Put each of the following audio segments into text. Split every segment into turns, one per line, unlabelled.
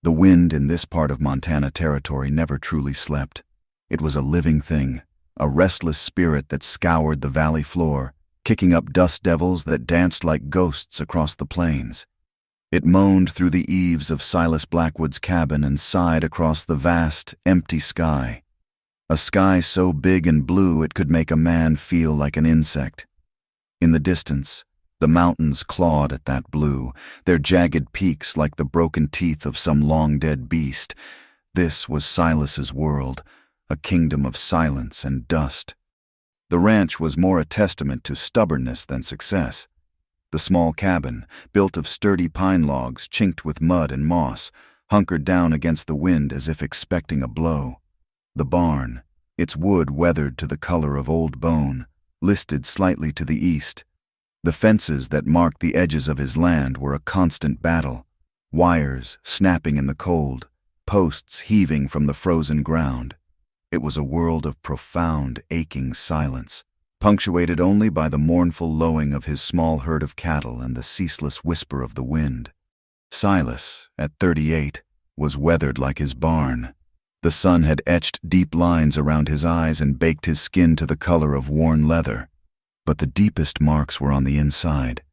The wind in this part of Montana Territory never truly slept. It was a living thing, a restless spirit that scoured the valley floor, kicking up dust devils that danced like ghosts across the plains. It moaned through the eaves of Silas Blackwood's cabin and sighed across the vast, empty sky. A sky so big and blue it could make a man feel like an insect. In the distance, the mountains clawed at that blue, their jagged peaks like the broken teeth of some long-dead beast. This was Silas's world, a kingdom of silence and dust. The ranch was more a testament to stubbornness than success. The small cabin, built of sturdy pine logs chinked with mud and moss, hunkered down against the wind as if expecting a blow. The barn, its wood weathered to the color of old bone, listed slightly to the east. The fences that marked the edges of his land were a constant battle, wires snapping in the cold, posts heaving from the frozen ground. It was a world of profound, aching silence, punctuated only by the mournful lowing of his small herd of cattle and the ceaseless whisper of the wind. Silas, at 38, was weathered like his barn. The sun had etched deep lines around his eyes and baked his skin to the color of worn leather. But the deepest marks were on the inside.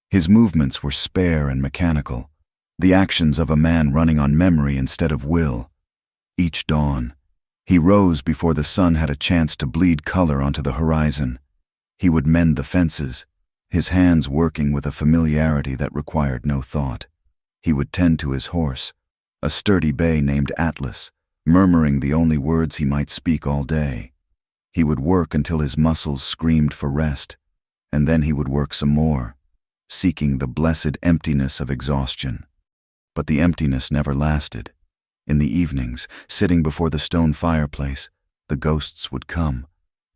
His movements were spare and mechanical, the actions of a man running on memory instead of will. Each dawn, he rose before the sun had a chance to bleed color onto the horizon. He would mend the fences, his hands working with a familiarity that required no thought. He would tend to his horse, a sturdy bay named Atlas, murmuring the only words he might speak all day. He would work until his muscles screamed for rest, and then he would work some more, seeking the blessed emptiness of exhaustion. But the emptiness never lasted. In the evenings, sitting before the stone fireplace, the ghosts would come.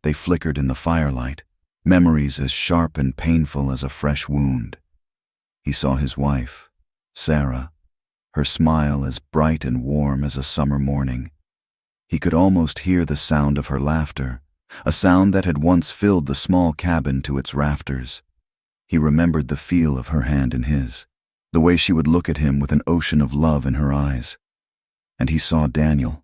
They flickered in the firelight, memories as sharp and painful as a fresh wound. He saw his wife, Sarah, her smile as bright and warm as a summer morning. He could almost hear the sound of her laughter, a sound that had once filled the small cabin to its rafters. He remembered the feel of her hand in his, the way she would look at him with an ocean of love in her eyes. And he saw Daniel,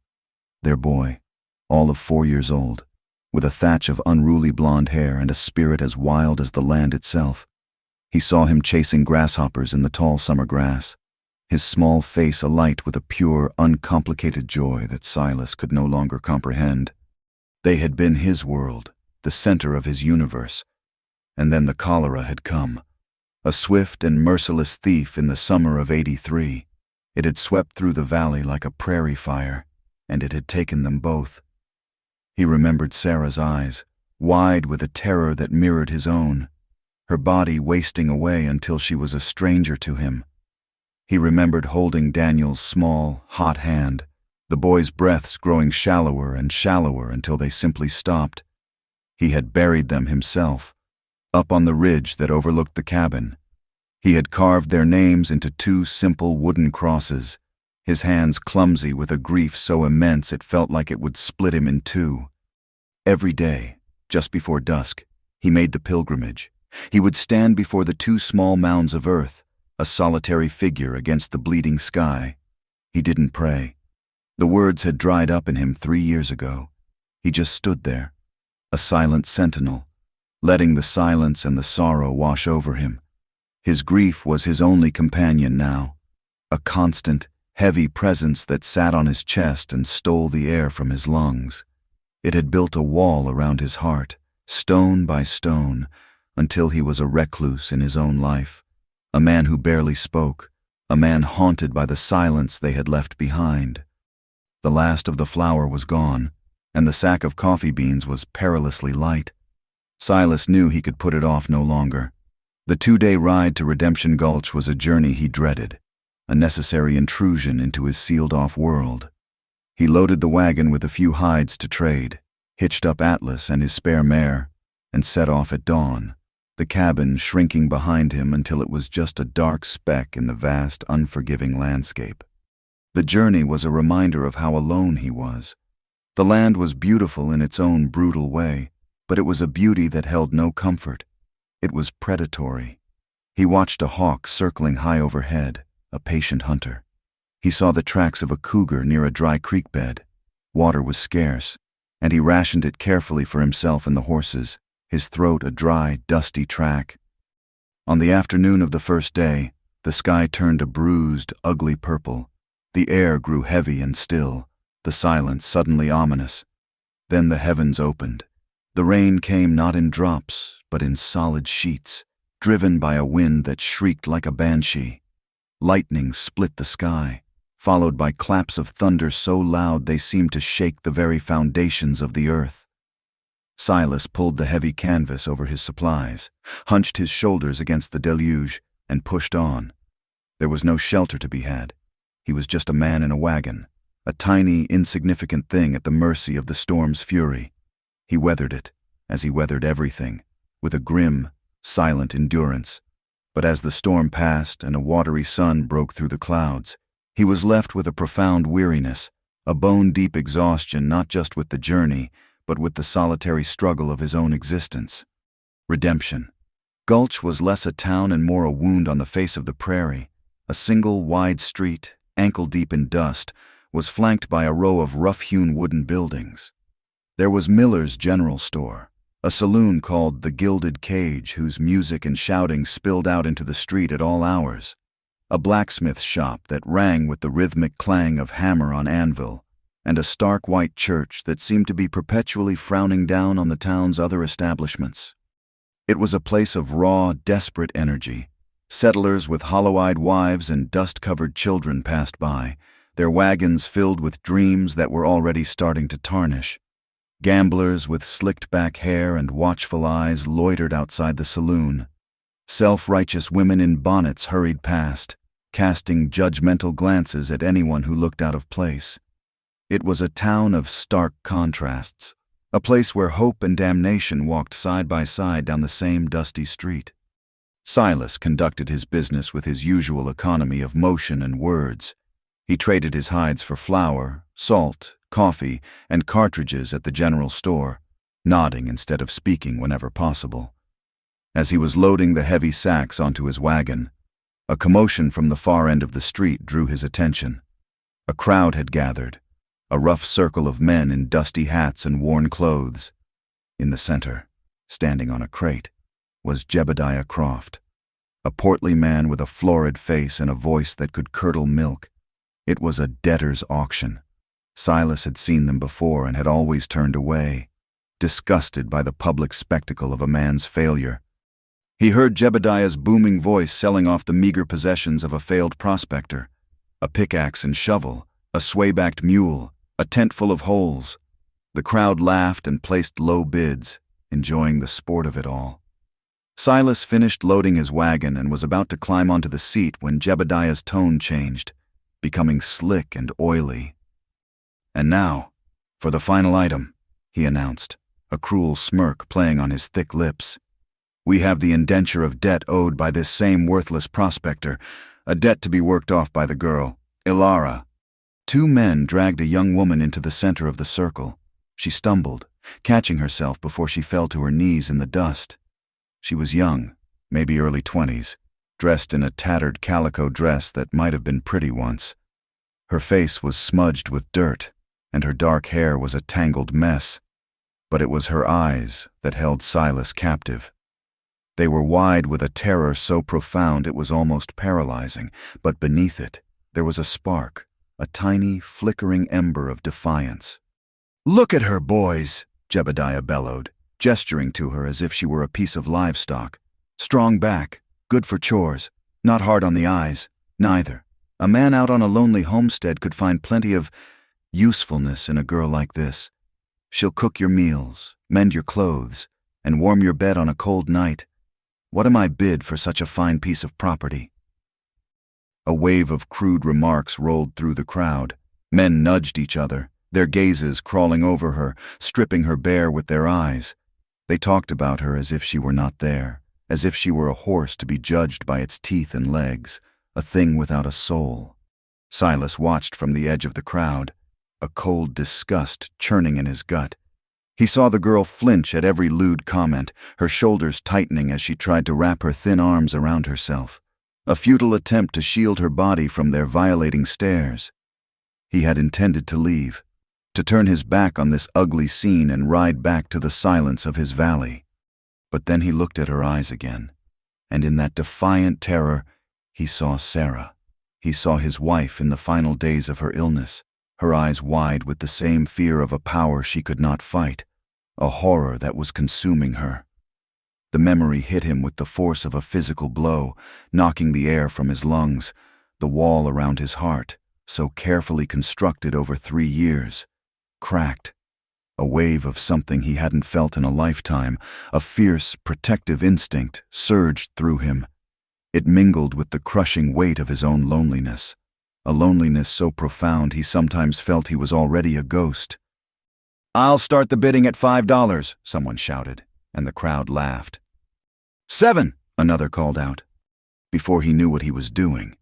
their boy, all of 4 years old, with a thatch of unruly blonde hair and a spirit as wild as the land itself. He saw him chasing grasshoppers in the tall summer grass, his small face alight with a pure, uncomplicated joy that Silas could no longer comprehend. They had been his world, the center of his universe. And then the cholera had come, a swift and merciless thief in the summer of '83. It had swept through the valley like a prairie fire, and it had taken them both. He remembered Sarah's eyes, wide with a terror that mirrored his own, her body wasting away until she was a stranger to him. He remembered holding Daniel's small, hot hand, the boy's breaths growing shallower and shallower until they simply stopped. He had buried them himself, up on the ridge that overlooked the cabin. He had carved their names into 2 simple wooden crosses, his hands clumsy with a grief so immense it felt like it would split him in 2. Every day, just before dusk, he made the pilgrimage. He would stand before the 2 small mounds of earth, a solitary figure against the bleeding sky. He didn't pray. The words had dried up in him 3 years ago. He just stood there, a silent sentinel, letting the silence and the sorrow wash over him. His grief was his only companion now, a constant, heavy presence that sat on his chest and stole the air from his lungs. It had built a wall around his heart, stone by stone, until he was a recluse in his own life, a man who barely spoke, a man haunted by the silence they had left behind. The last of the flour was gone, and the sack of coffee beans was perilously light. Silas knew he could put it off no longer. The 2-day ride to Redemption Gulch was a journey he dreaded, a necessary intrusion into his sealed-off world. He loaded the wagon with a few hides to trade, hitched up Atlas and his spare mare, and set off at dawn, the cabin shrinking behind him until it was just a dark speck in the vast, unforgiving landscape. The journey was a reminder of how alone he was. The land was beautiful in its own brutal way, but it was a beauty that held no comfort. It was predatory. He watched a hawk circling high overhead, a patient hunter. He saw the tracks of a cougar near a dry creek bed. Water was scarce, and he rationed it carefully for himself and the horses, his throat a dry, dusty track. On the afternoon of the first day, the sky turned a bruised, ugly purple. The air grew heavy and still, the silence suddenly ominous. Then the heavens opened. The rain came not in drops, but in solid sheets, driven by a wind that shrieked like a banshee. Lightning split the sky, followed by claps of thunder so loud they seemed to shake the very foundations of the earth. Silas pulled the heavy canvas over his supplies, hunched his shoulders against the deluge, and pushed on. There was no shelter to be had. He was just a man in a wagon, a tiny, insignificant thing at the mercy of the storm's fury. He weathered it, as he weathered everything, with a grim, silent endurance. But as the storm passed and a watery sun broke through the clouds, he was left with a profound weariness, a bone-deep exhaustion not just with the journey, but with the solitary struggle of his own existence. Redemption. Gulch was less a town and more a wound on the face of the prairie. A single wide street, ankle-deep in dust, was flanked by a row of rough-hewn wooden buildings. There was Miller's General Store, a saloon called the Gilded Cage whose music and shouting spilled out into the street at all hours, a blacksmith shop that rang with the rhythmic clang of hammer on anvil, and a stark white church that seemed to be perpetually frowning down on the town's other establishments. It was a place of raw, desperate energy. Settlers with hollow-eyed wives and dust-covered children passed by, their wagons filled with dreams that were already starting to tarnish. Gamblers with slicked-back hair and watchful eyes loitered outside the saloon. Self-righteous women in bonnets hurried past, casting judgmental glances at anyone who looked out of place. It was a town of stark contrasts, a place where hope and damnation walked side by side down the same dusty street. Silas conducted his business with his usual economy of motion and words. He traded his hides for flour, salt, coffee, and cartridges at the general store, nodding instead of speaking whenever possible. As he was loading the heavy sacks onto his wagon, a commotion from the far end of the street drew his attention. A crowd had gathered, a rough circle of men in dusty hats and worn clothes. In the center, standing on a crate, was Jebediah Croft, a portly man with a florid face and a voice that could curdle milk. It was a debtor's auction. Silas had seen them before and had always turned away, disgusted by the public spectacle of a man's failure. He heard Jebediah's booming voice selling off the meager possessions of a failed prospector, a pickaxe and shovel, a sway-backed mule, a tent full of holes. The crowd laughed and placed low bids, enjoying the sport of it all. Silas finished loading his wagon and was about to climb onto the seat when Jebediah's tone changed, becoming slick and oily. "And now, for the final item," he announced, a cruel smirk playing on his thick lips. "We have the indenture of debt owed by this same worthless prospector, a debt to be worked off by the girl, Ilara." Two men dragged a young woman into the center of the circle. She stumbled, catching herself before she fell to her knees in the dust. She was young, maybe early 20s, dressed in a tattered calico dress that might have been pretty once. Her face was smudged with dirt, and her dark hair was a tangled mess. But it was her eyes that held Silas captive. They were wide with a terror so profound it was almost paralyzing, but beneath it, there was a spark, a tiny, flickering ember of defiance. "Look at her, boys!" Jebediah bellowed, gesturing to her as if she were a piece of livestock. "Strong back, good for chores, not hard on the eyes, neither. A man out on a lonely homestead could find plenty of usefulness in a girl like this. She'll cook your meals, mend your clothes, and warm your bed on a cold night. What am I bid for such a fine piece of property?" A wave of crude remarks rolled through the crowd. Men nudged each other, their gazes crawling over her, stripping her bare with their eyes. They talked about her as if she were not there, as if she were a horse to be judged by its teeth and legs, a thing without a soul. Silas watched from the edge of the crowd, a cold disgust churning in his gut. He saw the girl flinch at every lewd comment, her shoulders tightening as she tried to wrap her thin arms around herself. a futile attempt to shield her body from their violating stares. He had intended to leave, to turn his back on this ugly scene and ride back to the silence of his valley. But then he looked at her eyes again, and in that defiant terror, he saw Sarah. He saw his wife in the final days of her illness, her eyes wide with the same fear of a power she could not fight, a horror that was consuming her. The memory hit him with the force of a physical blow, knocking the air from his lungs, the wall around his heart, so carefully constructed over 3 years, cracked. A wave of something he hadn't felt in a lifetime, a fierce, protective instinct, surged through him. It mingled with the crushing weight of his own loneliness, a loneliness so profound he sometimes felt he was already a ghost. "I'll start the bidding at $5, someone shouted, and the crowd laughed. "7, another called out. Before he knew what he was doing,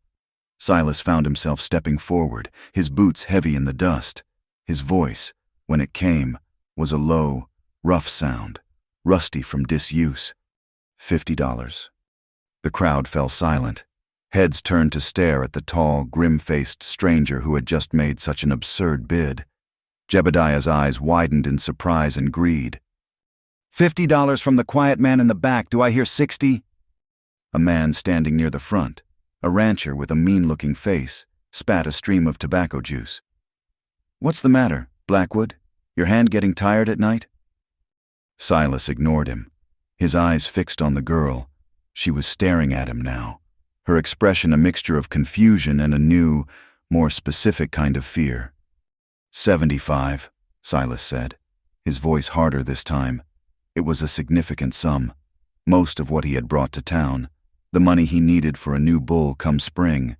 Silas found himself stepping forward, his boots heavy in the dust. His voice, when it came, was a low, rough sound, rusty from disuse. $50. The crowd fell silent. Heads turned to stare at the tall, grim-faced stranger who had just made such an absurd bid. Jebediah's eyes widened in surprise and greed. $50 from the quiet man in the back. Do I hear 60? A man standing near the front, a rancher with a mean-looking face, spat a stream of tobacco juice. "What's the matter, Blackwood? Your hand getting tired at night?" Silas ignored him, his eyes fixed on the girl. She was staring at him now, her expression a mixture of confusion and a new, more specific kind of fear. $75, Silas said, his voice harder this time. It was a significant sum, most of what he had brought to town, the money he needed for a new bull come spring.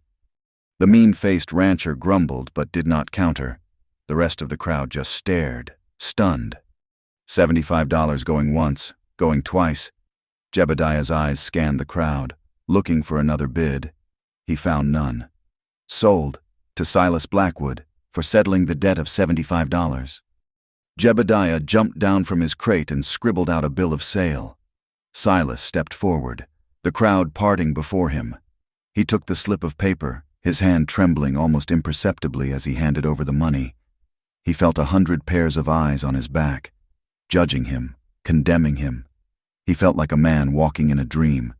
The mean-faced rancher grumbled but did not counter. The rest of the crowd just stared, stunned. $75 going once, going twice. Jebediah's eyes scanned the crowd, looking for another bid. He found none. Sold, to Silas Blackwood, for settling the debt of $75. Jebediah jumped down from his crate and scribbled out a bill of sale. Silas stepped forward, the crowd parting before him. He took the slip of paper, his hand trembling almost imperceptibly as he handed over the money. He felt 100 pairs of eyes on his back, judging him, condemning him. He felt like a man walking in a dream,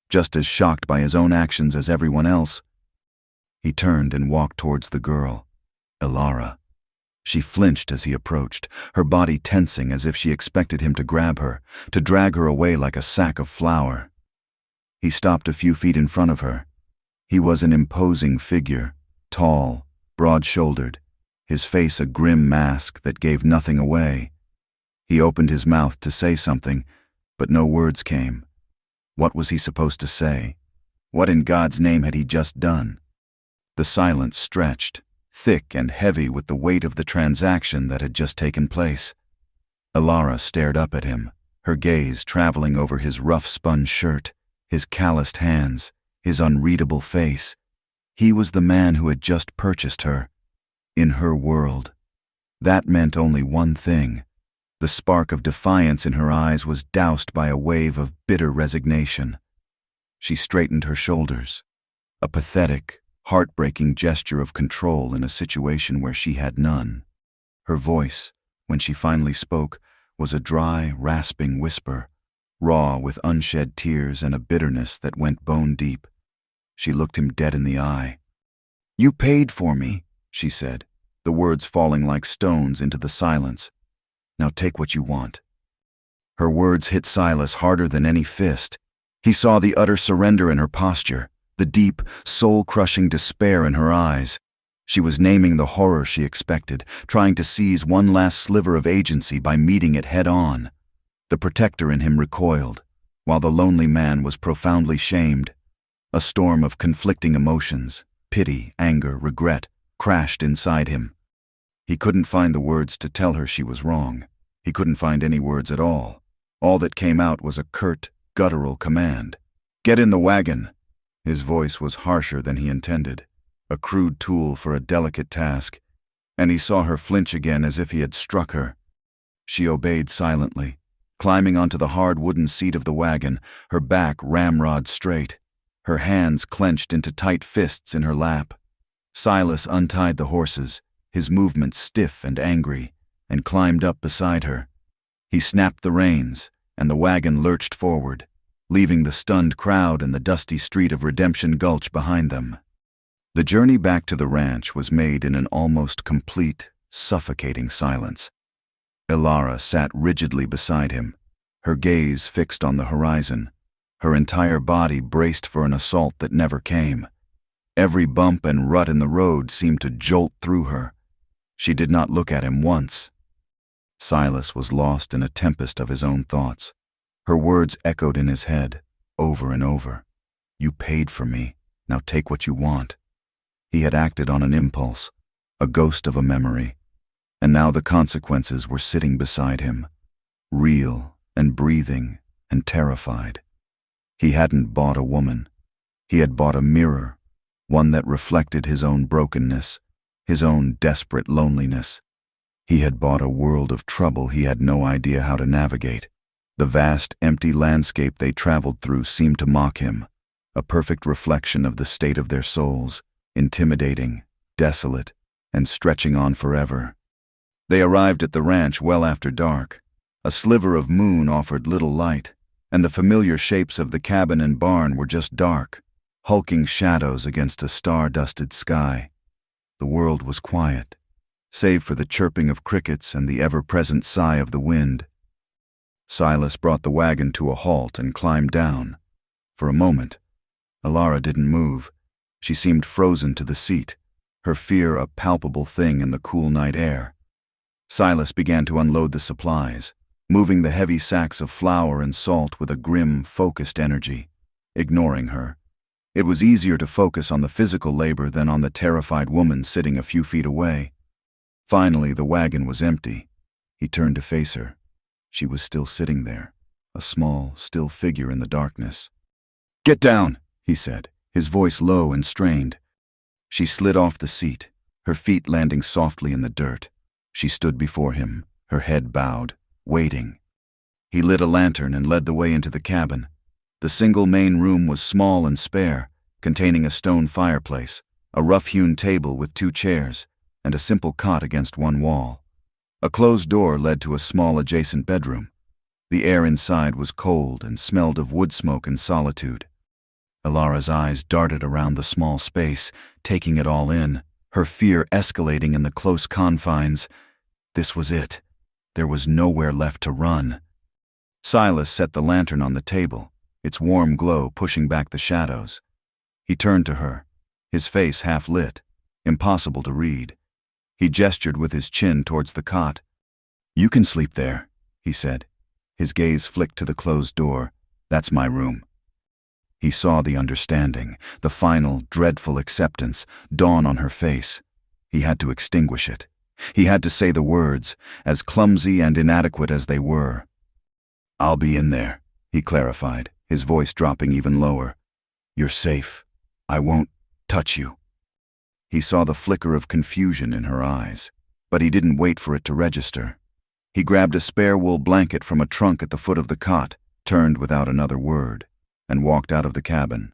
just as shocked by his own actions as everyone else. He turned and walked towards the girl, Elara. She flinched as he approached, her body tensing as if she expected him to grab her, to drag her away like a sack of flour. He stopped a few feet in front of her. He was an imposing figure, tall, broad-shouldered, his face a grim mask that gave nothing away. He opened his mouth to say something, but no words came. What was he supposed to say? What in God's name had he just done? The silence stretched, thick and heavy with the weight of the transaction that had just taken place. Elara stared up at him, her gaze traveling over his rough spun shirt, his calloused hands, his unreadable face. He was the man who had just purchased her. In her world. That meant only one thing. The spark of defiance in her eyes was doused by a wave of bitter resignation. She straightened her shoulders, a pathetic, heartbreaking gesture of control in a situation where she had none. Her voice, when she finally spoke, was a dry, rasping whisper, raw with unshed tears and a bitterness that went bone deep. She looked him dead in the eye. "You paid for me," she said, the words falling like stones into the silence. "Now take what you want." Her words hit Silas harder than any fist. He saw the utter surrender in her posture, the deep, soul-crushing despair in her eyes. She was naming the horror she expected, trying to seize one last sliver of agency by meeting it head-on. The protector in him recoiled, while the lonely man was profoundly shamed. A storm of conflicting emotions, pity, anger, regret, crashed inside him. He couldn't find the words to tell her she was wrong. He couldn't find any words at all. All that came out was a curt, guttural command. "Get in the wagon." His voice was harsher than he intended, a crude tool for a delicate task, and he saw her flinch again as if he had struck her. She obeyed silently, climbing onto the hard wooden seat of the wagon, her back ramrod straight. her hands clenched into tight fists in her lap. Silas untied the horses, his movements stiff and angry, and climbed up beside her. He snapped the reins, and the wagon lurched forward, leaving the stunned crowd and the dusty street of Redemption Gulch behind them. The journey back to the ranch was made in an almost complete, suffocating silence. Elara sat rigidly beside him, her gaze fixed on the horizon, her entire body braced for an assault that never came. Every bump and rut in the road seemed to jolt through her. She did not look at him once. Silas was lost in a tempest of his own thoughts. Her words echoed in his head, over and over. "You paid for me, now take what you want." He had acted on an impulse, a ghost of a memory, and now the consequences were sitting beside him, real and breathing and terrified. He hadn't bought a woman. He had bought a mirror, one that reflected his own brokenness, his own desperate loneliness. He had bought a world of trouble he had no idea how to navigate. The vast, empty landscape they traveled through seemed to mock him, a perfect reflection of the state of their souls, intimidating, desolate, and stretching on forever. They arrived at the ranch well after dark. A sliver of moon offered little light, and the familiar shapes of the cabin and barn were just dark, hulking shadows against a star-dusted sky. The world was quiet, save for the chirping of crickets and the ever-present sigh of the wind. Silas brought the wagon to a halt and climbed down. For a moment, Elara didn't move. She seemed frozen to the seat, her fear a palpable thing in the cool night air. Silas began to unload the supplies, moving the heavy sacks of flour and salt with a grim, focused energy, ignoring her. It was easier to focus on the physical labor than on the terrified woman sitting a few feet away. Finally, the wagon was empty. He turned to face her. She was still sitting there, a small, still figure in the darkness. "Get down," he said, his voice low and strained. She slid off the seat, her feet landing softly in the dirt. She stood before him, her head bowed, waiting. He lit a lantern and led the way into the cabin. The single main room was small and spare, containing a stone fireplace, a rough-hewn table with 2 chairs, and a simple cot against one wall. A closed door led to a small adjacent bedroom. The air inside was cold and smelled of wood smoke and solitude. Elara's eyes darted around the small space, taking it all in, her fear escalating in the close confines. This was it. There was nowhere left to run. Silas set the lantern on the table, its warm glow pushing back the shadows. He turned to her, his face half lit, impossible to read. He gestured with his chin towards the cot. "You can sleep there," he said. His gaze flicked to the closed door. "That's my room." He saw the understanding, the final, dreadful acceptance, dawn on her face. He had to extinguish it. He had to say the words, as clumsy and inadequate as they were. "I'll be in there," he clarified, his voice dropping even lower. "You're safe. I won't touch you." He saw the flicker of confusion in her eyes, but he didn't wait for it to register. He grabbed a spare wool blanket from a trunk at the foot of the cot, turned without another word, and walked out of the cabin,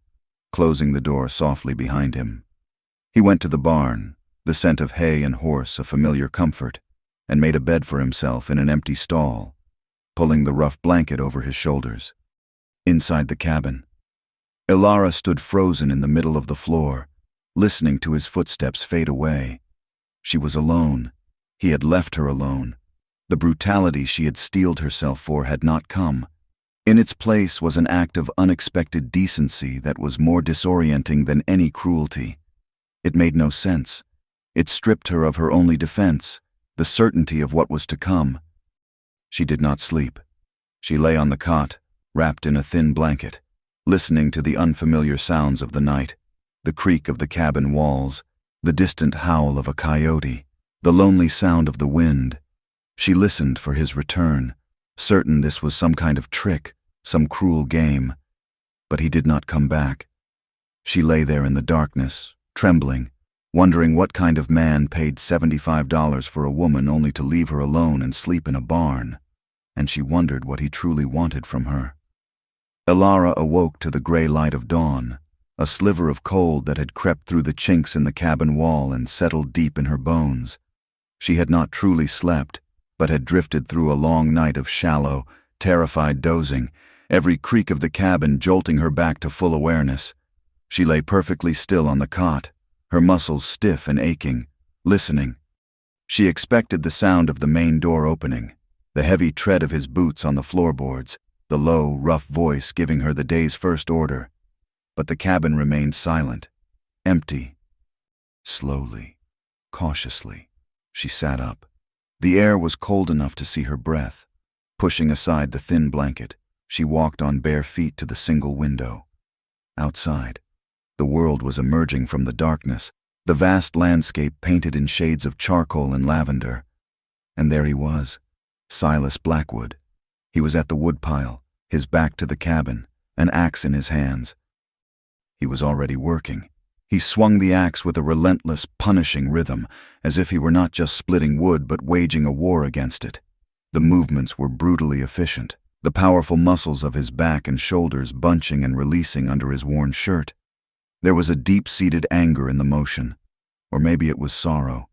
closing the door softly behind him. He went to the barn, the scent of hay and horse a familiar comfort, and made a bed for himself in an empty stall, pulling the rough blanket over his shoulders. Inside the cabin, Elara stood frozen in the middle of the floor, listening to his footsteps fade away. She was alone. He had left her alone. The brutality she had steeled herself for had not come. In its place was an act of unexpected decency that was more disorienting than any cruelty. It made no sense. It stripped her of her only defense, the certainty of what was to come. She did not sleep. She lay on the cot, wrapped in a thin blanket, listening to the unfamiliar sounds of the night, the creak of the cabin walls, the distant howl of a coyote, the lonely sound of the wind. She listened for his return, certain this was some kind of trick, some cruel game. But he did not come back. She lay there in the darkness, trembling, wondering what kind of man paid $75 for a woman only to leave her alone and sleep in a barn, and she wondered what he truly wanted from her. Elara awoke to the gray light of dawn. a sliver of cold that had crept through the chinks in the cabin wall and settled deep in her bones. She had not truly slept, but had drifted through a long night of shallow, terrified dozing, every creak of the cabin jolting her back to full awareness. She lay perfectly still on the cot, her muscles stiff and aching, listening. She expected the sound of the main door opening, the heavy tread of his boots on the floorboards, the low, rough voice giving her the day's first order. But the cabin remained silent, empty. Slowly, cautiously, she sat up. The air was cold enough to see her breath. Pushing aside the thin blanket, she walked on bare feet to the single window. Outside, the world was emerging from the darkness, the vast landscape painted in shades of charcoal and lavender. And there he was, Silas Blackwood. He was at the woodpile, his back to the cabin, an axe in his hands. He was already working. He swung the axe with a relentless, punishing rhythm, as if he were not just splitting wood but waging a war against it. The movements were brutally efficient, the powerful muscles of his back and shoulders bunching and releasing under his worn shirt. There was a deep-seated anger in the motion, or maybe it was sorrow.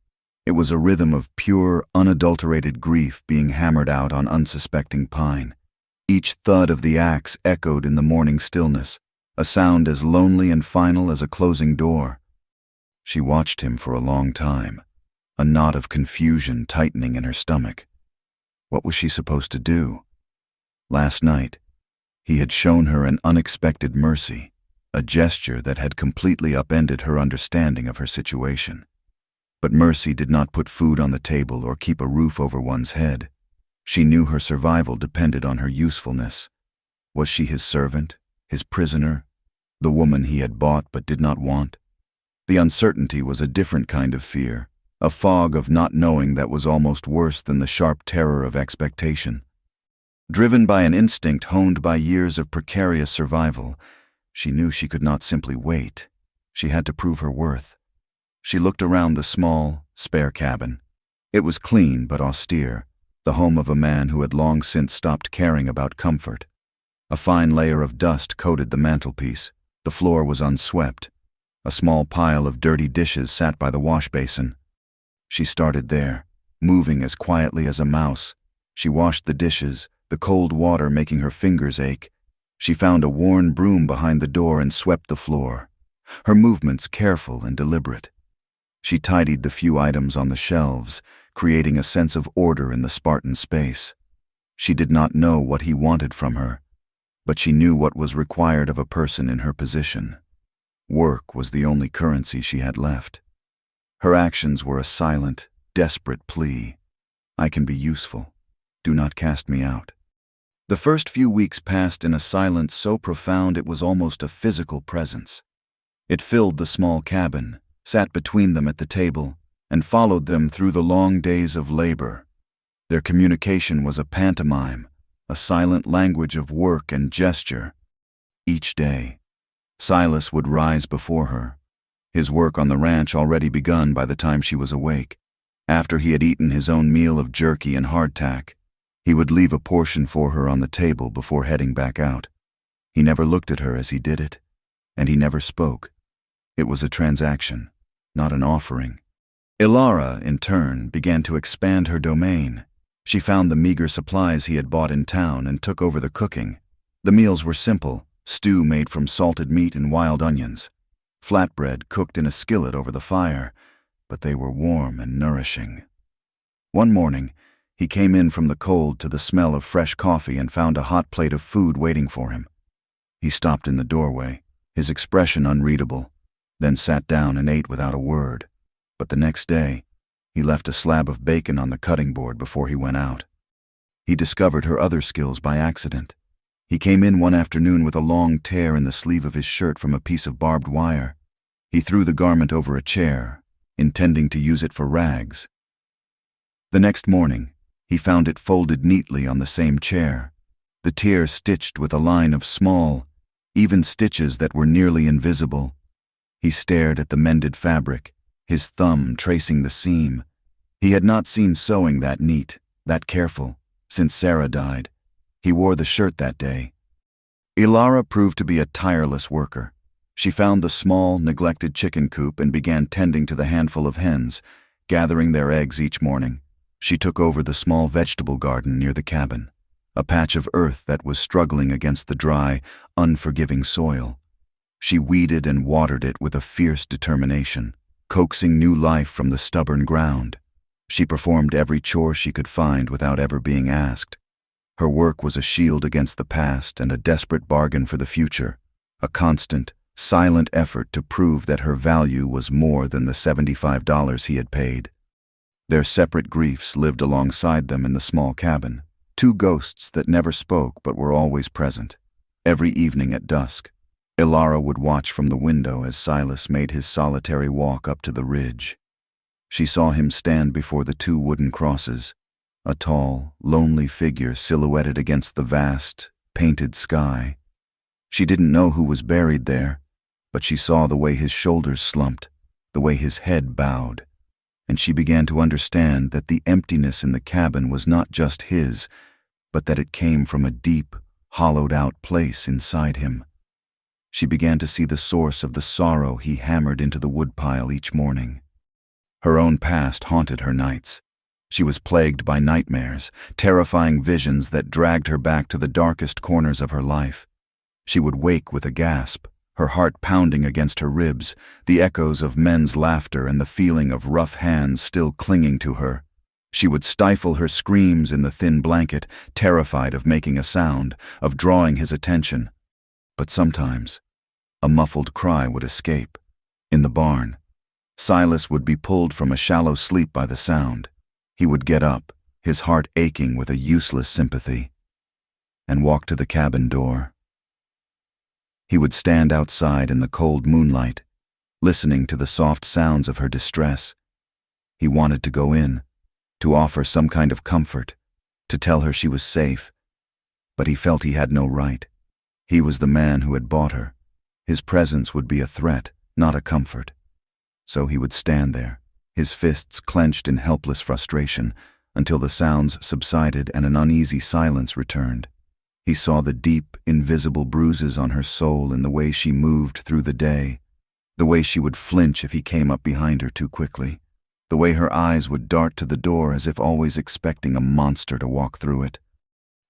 It was a rhythm of pure, unadulterated grief being hammered out on unsuspecting pine. Each thud of the axe echoed in the morning stillness, a sound as lonely and final as a closing door. She watched him for a long time, a knot of confusion tightening in her stomach. What was she supposed to do? Last night, he had shown her an unexpected mercy, a gesture that had completely upended her understanding of her situation. But mercy did not put food on the table or keep a roof over one's head. She knew her survival depended on her usefulness. Was she his servant, his prisoner, the woman he had bought but did not want? The uncertainty was a different kind of fear, a fog of not knowing that was almost worse than the sharp terror of expectation. Driven by an instinct honed by years of precarious survival, she knew she could not simply wait. She had to prove her worth. She looked around the small, spare cabin. It was clean but austere, the home of a man who had long since stopped caring about comfort. A fine layer of dust coated the mantelpiece. The floor was unswept. A small pile of dirty dishes sat by the wash basin. She started there, moving as quietly as a mouse. She washed the dishes, the cold water making her fingers ache. She found a worn broom behind the door and swept the floor, her movements careful and deliberate. She tidied the few items on the shelves, creating a sense of order in the Spartan space. She did not know what he wanted from her, but she knew what was required of a person in her position. Work was the only currency she had left. Her actions were a silent, desperate plea. I can be useful. Do not cast me out. The first few weeks passed in a silence so profound it was almost a physical presence. It filled the small cabin, sat between them at the table, and followed them through the long days of labor. Their communication was a pantomime, a silent language of work and gesture. Each day, Silas would rise before her, his work on the ranch already begun by the time she was awake. After he had eaten his own meal of jerky and hardtack, he would leave a portion for her on the table before heading back out. He never looked at her as he did it, and he never spoke. It was a transaction, not an offering. Ilara, in turn, began to expand her domain. She found the meager supplies he had bought in town and took over the cooking. The meals were simple, stew made from salted meat and wild onions, flatbread cooked in a skillet over the fire, but they were warm and nourishing. One morning, he came in from the cold to the smell of fresh coffee and found a hot plate of food waiting for him. He stopped in the doorway, his expression unreadable, then sat down and ate without a word. But the next day, he left a slab of bacon on the cutting board before he went out. He discovered her other skills by accident. He came in one afternoon with a long tear in the sleeve of his shirt from a piece of barbed wire. He threw the garment over a chair, intending to use it for rags. The next morning, he found it folded neatly on the same chair, the tear stitched with a line of small, even stitches that were nearly invisible. He stared at the mended fabric, his thumb tracing the seam. He had not seen sewing that neat, that careful, since Sarah died. He wore the shirt that day. Ilara proved to be a tireless worker. She found the small, neglected chicken coop and began tending to the handful of hens, gathering their eggs each morning. She took over the small vegetable garden near the cabin, a patch of earth that was struggling against the dry, unforgiving soil. She weeded and watered it with a fierce determination, coaxing new life from the stubborn ground. She performed every chore she could find without ever being asked. Her work was a shield against the past and a desperate bargain for the future, a constant, silent effort to prove that her value was more than the $75 he had paid. Their separate griefs lived alongside them in the small cabin, two ghosts that never spoke but were always present. Every evening at dusk, Ilara would watch from the window as Silas made his solitary walk up to the ridge. She saw him stand before the two wooden crosses, a tall, lonely figure silhouetted against the vast, painted sky. She didn't know who was buried there, but she saw the way his shoulders slumped, the way his head bowed, and she began to understand that the emptiness in the cabin was not just his, but that it came from a deep, hollowed-out place inside him. She began to see the source of the sorrow he hammered into the woodpile each morning. Her own past haunted her nights. She was plagued by nightmares, terrifying visions that dragged her back to the darkest corners of her life. She would wake with a gasp, her heart pounding against her ribs, the echoes of men's laughter and the feeling of rough hands still clinging to her. She would stifle her screams in the thin blanket, terrified of making a sound, of drawing his attention. But sometimes, a muffled cry would escape. In the barn, Silas would be pulled from a shallow sleep by the sound. He would get up, his heart aching with a useless sympathy, and walk to the cabin door. He would stand outside in the cold moonlight, listening to the soft sounds of her distress. He wanted to go in, to offer some kind of comfort, to tell her she was safe, but he felt he had no right. He was the man who had bought her. His presence would be a threat, not a comfort. So he would stand there, his fists clenched in helpless frustration, until the sounds subsided and an uneasy silence returned. He saw the deep, invisible bruises on her soul in the way she moved through the day, the way she would flinch if he came up behind her too quickly, the way her eyes would dart to the door as if always expecting a monster to walk through it.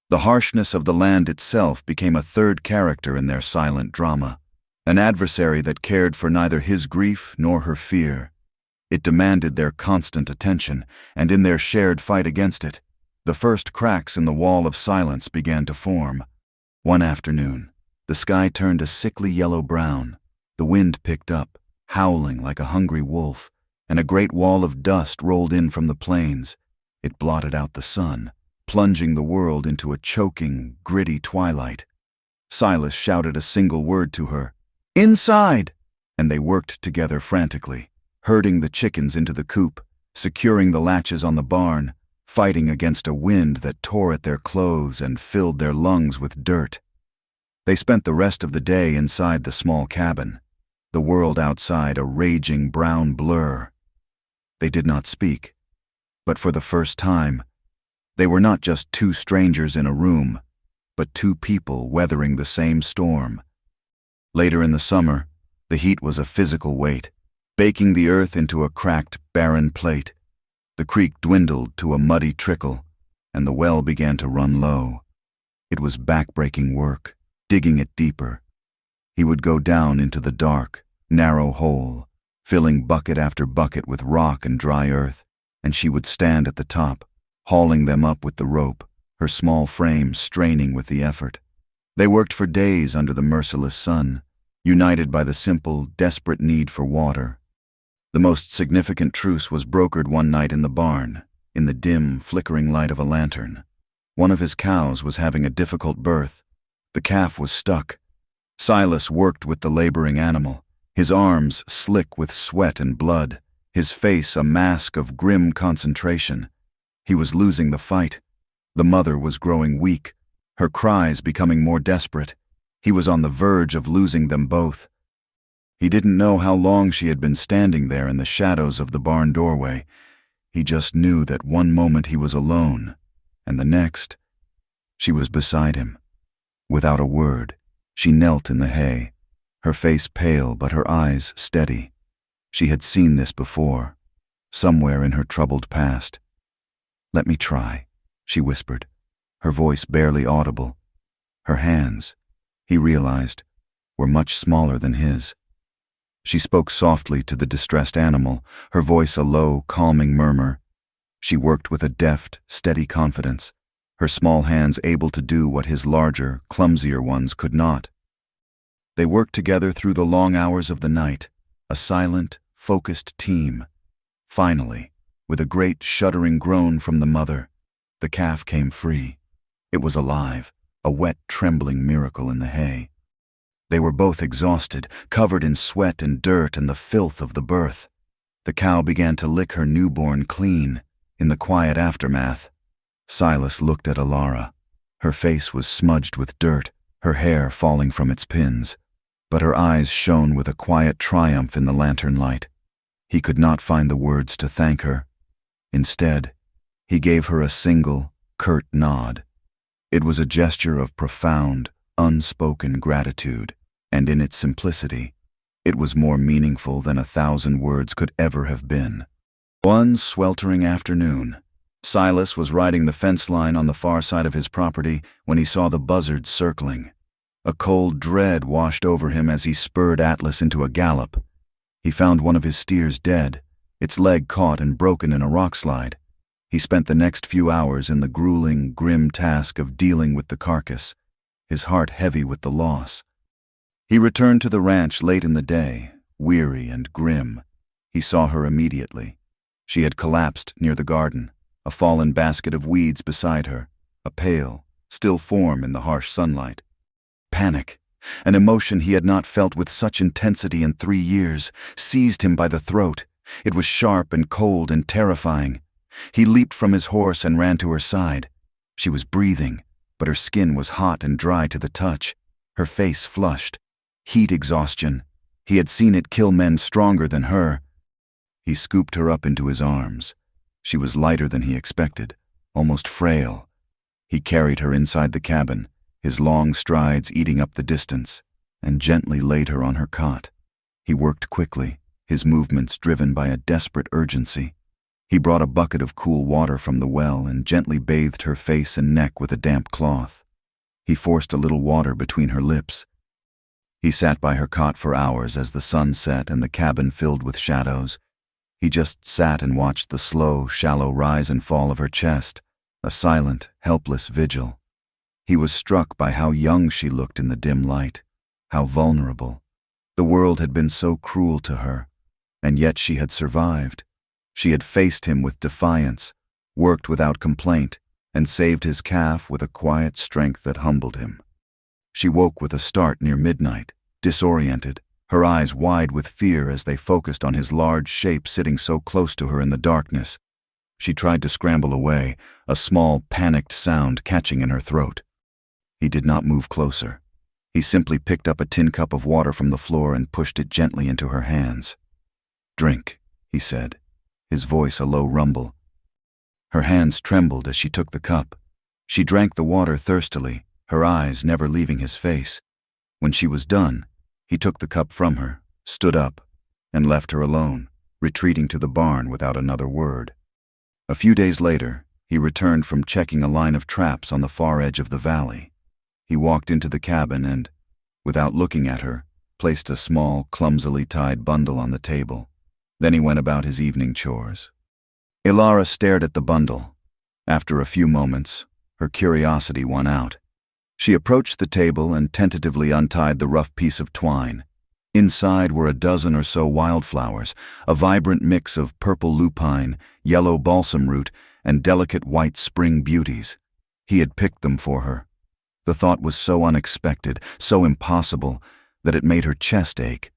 The harshness of the land itself became a third character in their silent drama, an adversary that cared for neither his grief nor her fear. It demanded their constant attention, and in their shared fight against it, the first cracks in the wall of silence began to form. One afternoon, the sky turned a sickly yellow-brown. The wind picked up, howling like a hungry wolf, and a great wall of dust rolled in from the plains. It blotted out the sun, plunging the world into a choking, gritty twilight. Silas shouted a single word to her, "Inside!" and they worked together frantically, herding the chickens into the coop, securing the latches on the barn, fighting against a wind that tore at their clothes and filled their lungs with dirt. They spent the rest of the day inside the small cabin, the world outside a raging brown blur. They did not speak, but for the first time, they were not just two strangers in a room, but two people weathering the same storm. Later in the summer, the heat was a physical weight, baking the earth into a cracked, barren plate. The creek dwindled to a muddy trickle, and the well began to run low. It was back-breaking work, digging it deeper. He would go down into the dark, narrow hole, filling bucket after bucket with rock and dry earth, and she would stand at the top, hauling them up with the rope, her small frame straining with the effort. They worked for days under the merciless sun, united by the simple, desperate need for water. The most significant truce was brokered one night in the barn, in the dim, flickering light of a lantern. One of his cows was having a difficult birth. The calf was stuck. Silas worked with the laboring animal, his arms slick with sweat and blood, his face a mask of grim concentration. He was losing the fight. The mother was growing weak, her cries becoming more desperate. He was on the verge of losing them both. He didn't know how long she had been standing there in the shadows of the barn doorway. He just knew that one moment he was alone, and the next, she was beside him. Without a word, she knelt in the hay, her face pale but her eyes steady. She had seen this before, somewhere in her troubled past. "Let me try," she whispered, her voice barely audible. Her hands, he realized, were much smaller than his. She spoke softly to the distressed animal, her voice a low, calming murmur. She worked with a deft, steady confidence, her small hands able to do what his larger, clumsier ones could not. They worked together through the long hours of the night, a silent, focused team. Finally, with a great shuddering groan from the mother, the calf came free. It was alive, a wet, trembling miracle in the hay. They were both exhausted, covered in sweat and dirt and the filth of the birth. The cow began to lick her newborn clean, in the quiet aftermath. Silas looked at Alara. Her face was smudged with dirt, her hair falling from its pins, but her eyes shone with a quiet triumph in the lantern light. He could not find the words to thank her. Instead, he gave her a single, curt nod. It was a gesture of profound, unspoken gratitude, and in its simplicity, it was more meaningful than 1,000 words could ever have been. One sweltering afternoon, Silas was riding the fence line on the far side of his property when he saw the buzzards circling. A cold dread washed over him as he spurred Atlas into a gallop. He found one of his steers dead, its leg caught and broken in a rock slide. He spent the next few hours in the grueling, grim task of dealing with the carcass, his heart heavy with the loss. He returned to the ranch late in the day, weary and grim. He saw her immediately. She had collapsed near the garden, a fallen basket of weeds beside her, a pale, still form in the harsh sunlight. Panic, an emotion he had not felt with such intensity in 3 years, seized him by the throat. It was sharp and cold and terrifying. He leaped from his horse and ran to her side. She was breathing, but her skin was hot and dry to the touch, her face flushed. Heat exhaustion. He had seen it kill men stronger than her. He scooped her up into his arms. She was lighter than he expected, almost frail. He carried her inside the cabin, his long strides eating up the distance, and gently laid her on her cot. He worked quickly, his movements driven by a desperate urgency. He brought a bucket of cool water from the well and gently bathed her face and neck with a damp cloth. He forced a little water between her lips. He sat by her cot for hours as the sun set and the cabin filled with shadows. He just sat and watched the slow, shallow rise and fall of her chest, a silent, helpless vigil. He was struck by how young she looked in the dim light, how vulnerable. The world had been so cruel to her, and yet she had survived. She had faced him with defiance, worked without complaint, and saved his calf with a quiet strength that humbled him. She woke with a start near midnight, disoriented, her eyes wide with fear as they focused on his large shape sitting so close to her in the darkness. She tried to scramble away, a small, panicked sound catching in her throat. He did not move closer. He simply picked up a tin cup of water from the floor and pushed it gently into her hands. "Drink," he said, his voice a low rumble. Her hands trembled as she took the cup. She drank the water thirstily, her eyes never leaving his face. When she was done, he took the cup from her, stood up, and left her alone, retreating to the barn without another word. A few days later, he returned from checking a line of traps on the far edge of the valley. He walked into the cabin and, without looking at her, placed a small, clumsily tied bundle on the table. Then he went about his evening chores. Alara stared at the bundle. After a few moments, her curiosity won out. She approached the table and tentatively untied the rough piece of twine. Inside were a dozen or so wildflowers, a vibrant mix of purple lupine, yellow balsam root, and delicate white spring beauties. He had picked them for her. The thought was so unexpected, so impossible, that it made her chest ache.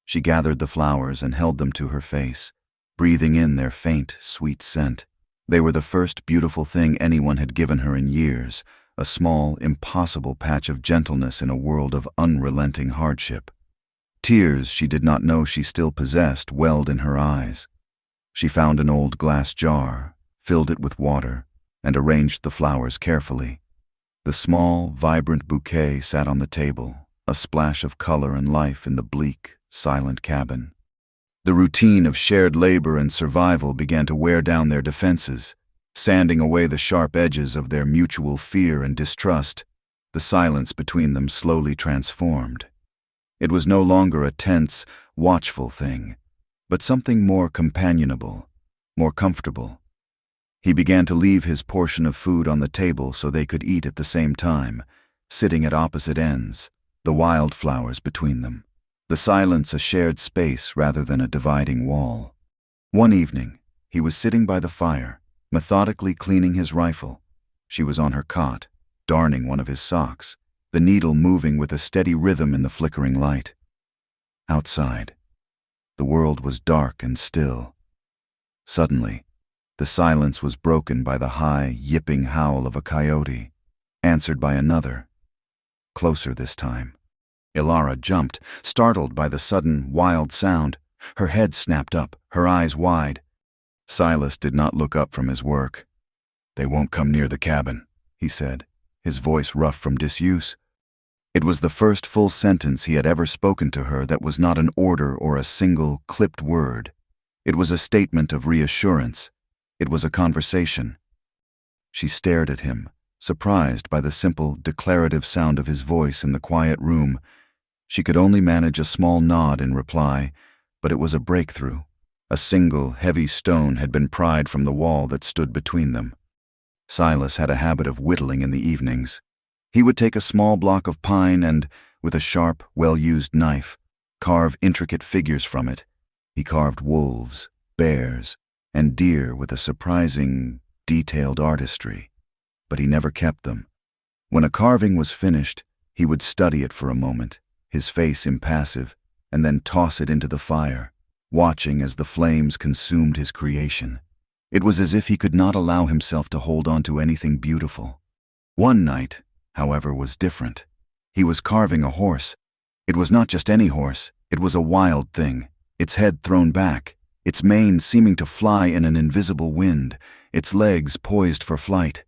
She gathered the flowers and held them to her face, breathing in their faint, sweet scent. They were the first beautiful thing anyone had given her in years, a small, impossible patch of gentleness in a world of unrelenting hardship. Tears she did not know she still possessed welled in her eyes. She found an old glass jar, filled it with water, and arranged the flowers carefully. The small, vibrant bouquet sat on the table, a splash of color and life in the bleak, silent cabin. The routine of shared labor and survival began to wear down their defenses, sanding away the sharp edges of their mutual fear and distrust. The silence between them slowly transformed. It was no longer a tense, watchful thing, but something more companionable, more comfortable. He began to leave his portion of food on the table so they could eat at the same time, sitting at opposite ends, the wildflowers between them. The silence a shared space rather than a dividing wall. One evening, he was sitting by the fire, methodically cleaning his rifle. She was on her cot, darning one of his socks, the needle moving with a steady rhythm in the flickering light. Outside, the world was dark and still. Suddenly, the silence was broken by the high, yipping howl of a coyote, answered by another, closer this time. Ilara jumped, startled by the sudden, wild sound. Her head snapped up, her eyes wide. Silas did not look up from his work. "They won't come near the cabin," he said, his voice rough from disuse. It was the first full sentence he had ever spoken to her that was not an order or a single, clipped word. It was a statement of reassurance. It was a conversation. She stared at him, surprised by the simple, declarative sound of his voice in the quiet room. She could only manage a small nod in reply, but it was a breakthrough. A single, heavy stone had been pried from the wall that stood between them. Silas had a habit of whittling in the evenings. He would take a small block of pine and, with a sharp, well-used knife, carve intricate figures from it. He carved wolves, bears, and deer with a surprising, detailed artistry. But he never kept them. When a carving was finished, he would study it for a moment, his face impassive, and then toss it into the fire, watching as the flames consumed his creation. It was as if he could not allow himself to hold on to anything beautiful. One night, however, was different. He was carving a horse. It was not just any horse, it was a wild thing, its head thrown back, its mane seeming to fly in an invisible wind, its legs poised for flight.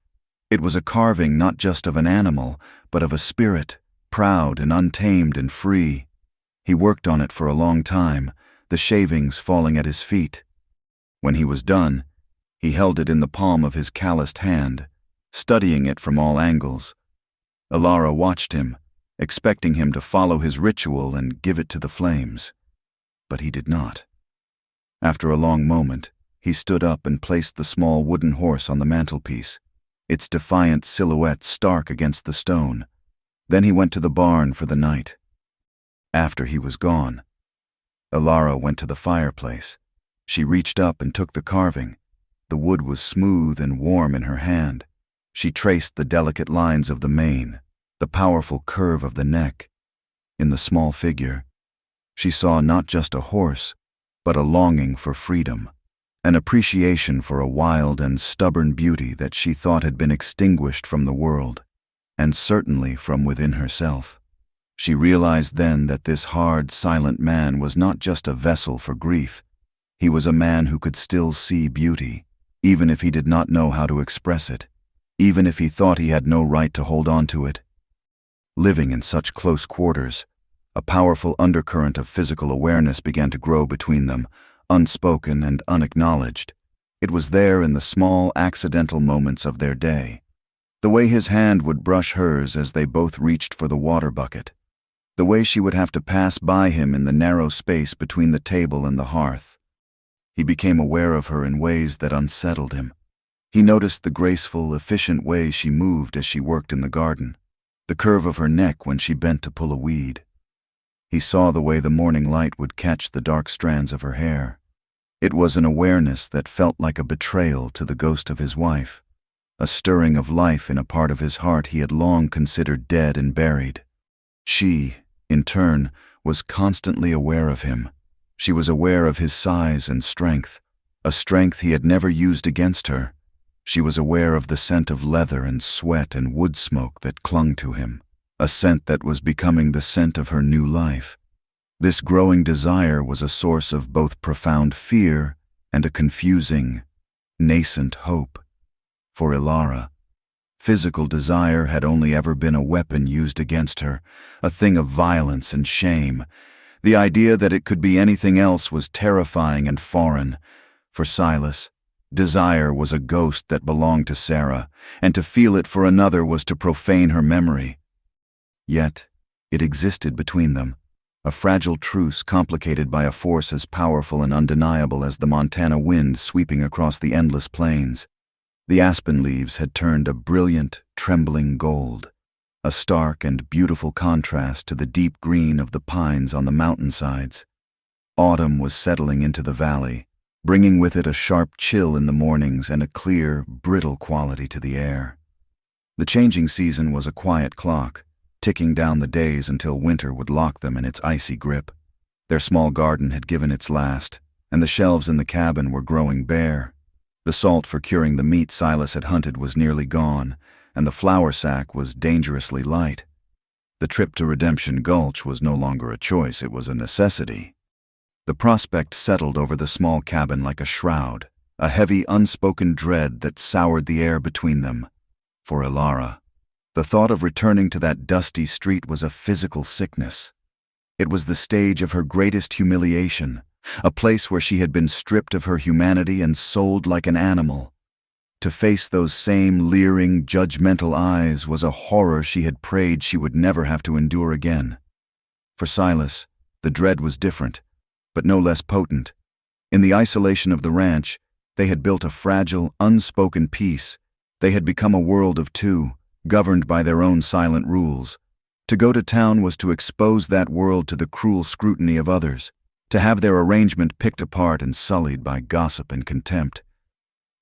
It was a carving not just of an animal, but of a spirit, proud and untamed and free. He worked on it for a long time, the shavings falling at his feet. When he was done, he held it in the palm of his calloused hand, studying it from all angles. Ilara watched him, expecting him to follow his ritual and give it to the flames. But he did not. After a long moment, he stood up and placed the small wooden horse on the mantelpiece, its defiant silhouette stark against the stone. Then he went to the barn for the night. After he was gone, Ilara went to the fireplace. She reached up and took the carving. The wood was smooth and warm in her hand. She traced the delicate lines of the mane, the powerful curve of the neck. In the small figure, she saw not just a horse, but a longing for freedom, an appreciation for a wild and stubborn beauty that she thought had been extinguished from the world, and certainly from within herself. She realized then that this hard, silent man was not just a vessel for grief. He was a man who could still see beauty, even if he did not know how to express it, even if he thought he had no right to hold on to it. Living in such close quarters, a powerful undercurrent of physical awareness began to grow between them, unspoken and unacknowledged. It was there in the small, accidental moments of their day. The way his hand would brush hers as they both reached for the water bucket. The way she would have to pass by him in the narrow space between the table and the hearth. He became aware of her in ways that unsettled him. He noticed the graceful, efficient way she moved as she worked in the garden, the curve of her neck when she bent to pull a weed. He saw the way the morning light would catch the dark strands of her hair. It was an awareness that felt like a betrayal to the ghost of his wife, a stirring of life in a part of his heart he had long considered dead and buried. She, in turn, was constantly aware of him. She was aware of his size and strength, a strength he had never used against her. She was aware of the scent of leather and sweat and wood smoke that clung to him, a scent that was becoming the scent of her new life. This growing desire was a source of both profound fear and a confusing, nascent hope. For Ilara, Physical desire had only ever been a weapon used against her, a thing of violence and shame. The idea that it could be anything else was terrifying and foreign. For Silas, desire was a ghost that belonged to Sarah, and to feel it for another was to profane her memory. Yet, it existed between them, a fragile truce complicated by a force as powerful and undeniable as the Montana wind sweeping across the endless plains. The aspen leaves had turned a brilliant, trembling gold, a stark and beautiful contrast to the deep green of the pines on the mountainsides. Autumn was settling into the valley, bringing with it a sharp chill in the mornings and a clear, brittle quality to the air. The changing season was a quiet clock, ticking down the days until winter would lock them in its icy grip. Their small garden had given its last, and the shelves in the cabin were growing bare. The salt for curing the meat Silas had hunted was nearly gone, and the flour sack was dangerously light. The trip to Redemption Gulch was no longer a choice, it was a necessity. The prospect settled over the small cabin like a shroud, a heavy, unspoken dread that soured the air between them. For Ilara, the thought of returning to that dusty street was a physical sickness. It was the stage of her greatest humiliation, a place where she had been stripped of her humanity and sold like an animal. To face those same leering, judgmental eyes was a horror she had prayed she would never have to endure again. For Silas, the dread was different, but no less potent. In the isolation of the ranch, they had built a fragile, unspoken peace. They had become a world of two, governed by their own silent rules. To go to town was to expose that world to the cruel scrutiny of others, to have their arrangement picked apart and sullied by gossip and contempt.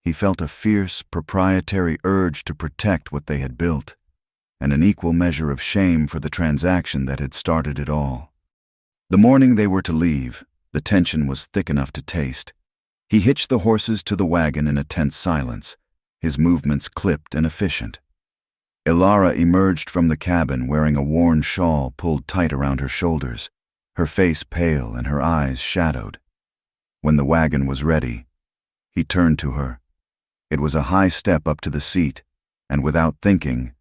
He felt a fierce, proprietary urge to protect what they had built, and an equal measure of shame for the transaction that had started it all. The morning they were to leave, the tension was thick enough to taste. He hitched the horses to the wagon in a tense silence, his movements clipped and efficient. Ilara emerged from the cabin wearing a worn shawl pulled tight around her shoulders, her face pale and her eyes shadowed. When the wagon was ready, he turned to her. It was a high step up to the seat, and without thinking,